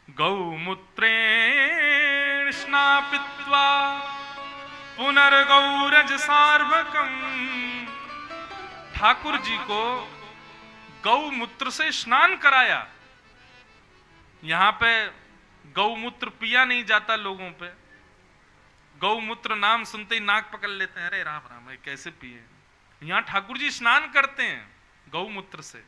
गौमूत्रेण स्नापित्वा पुनर्गौरज सार्वकम। ठाकुर जी को गौमूत्र से स्नान कराया। यहां पे गौमूत्र पिया नहीं जाता लोगों पे, गौमूत्र नाम सुनते ही नाक पकड़ लेते हैं, अरे राम राम कैसे पिए। यहां ठाकुर जी स्नान करते हैं गौमूत्र से।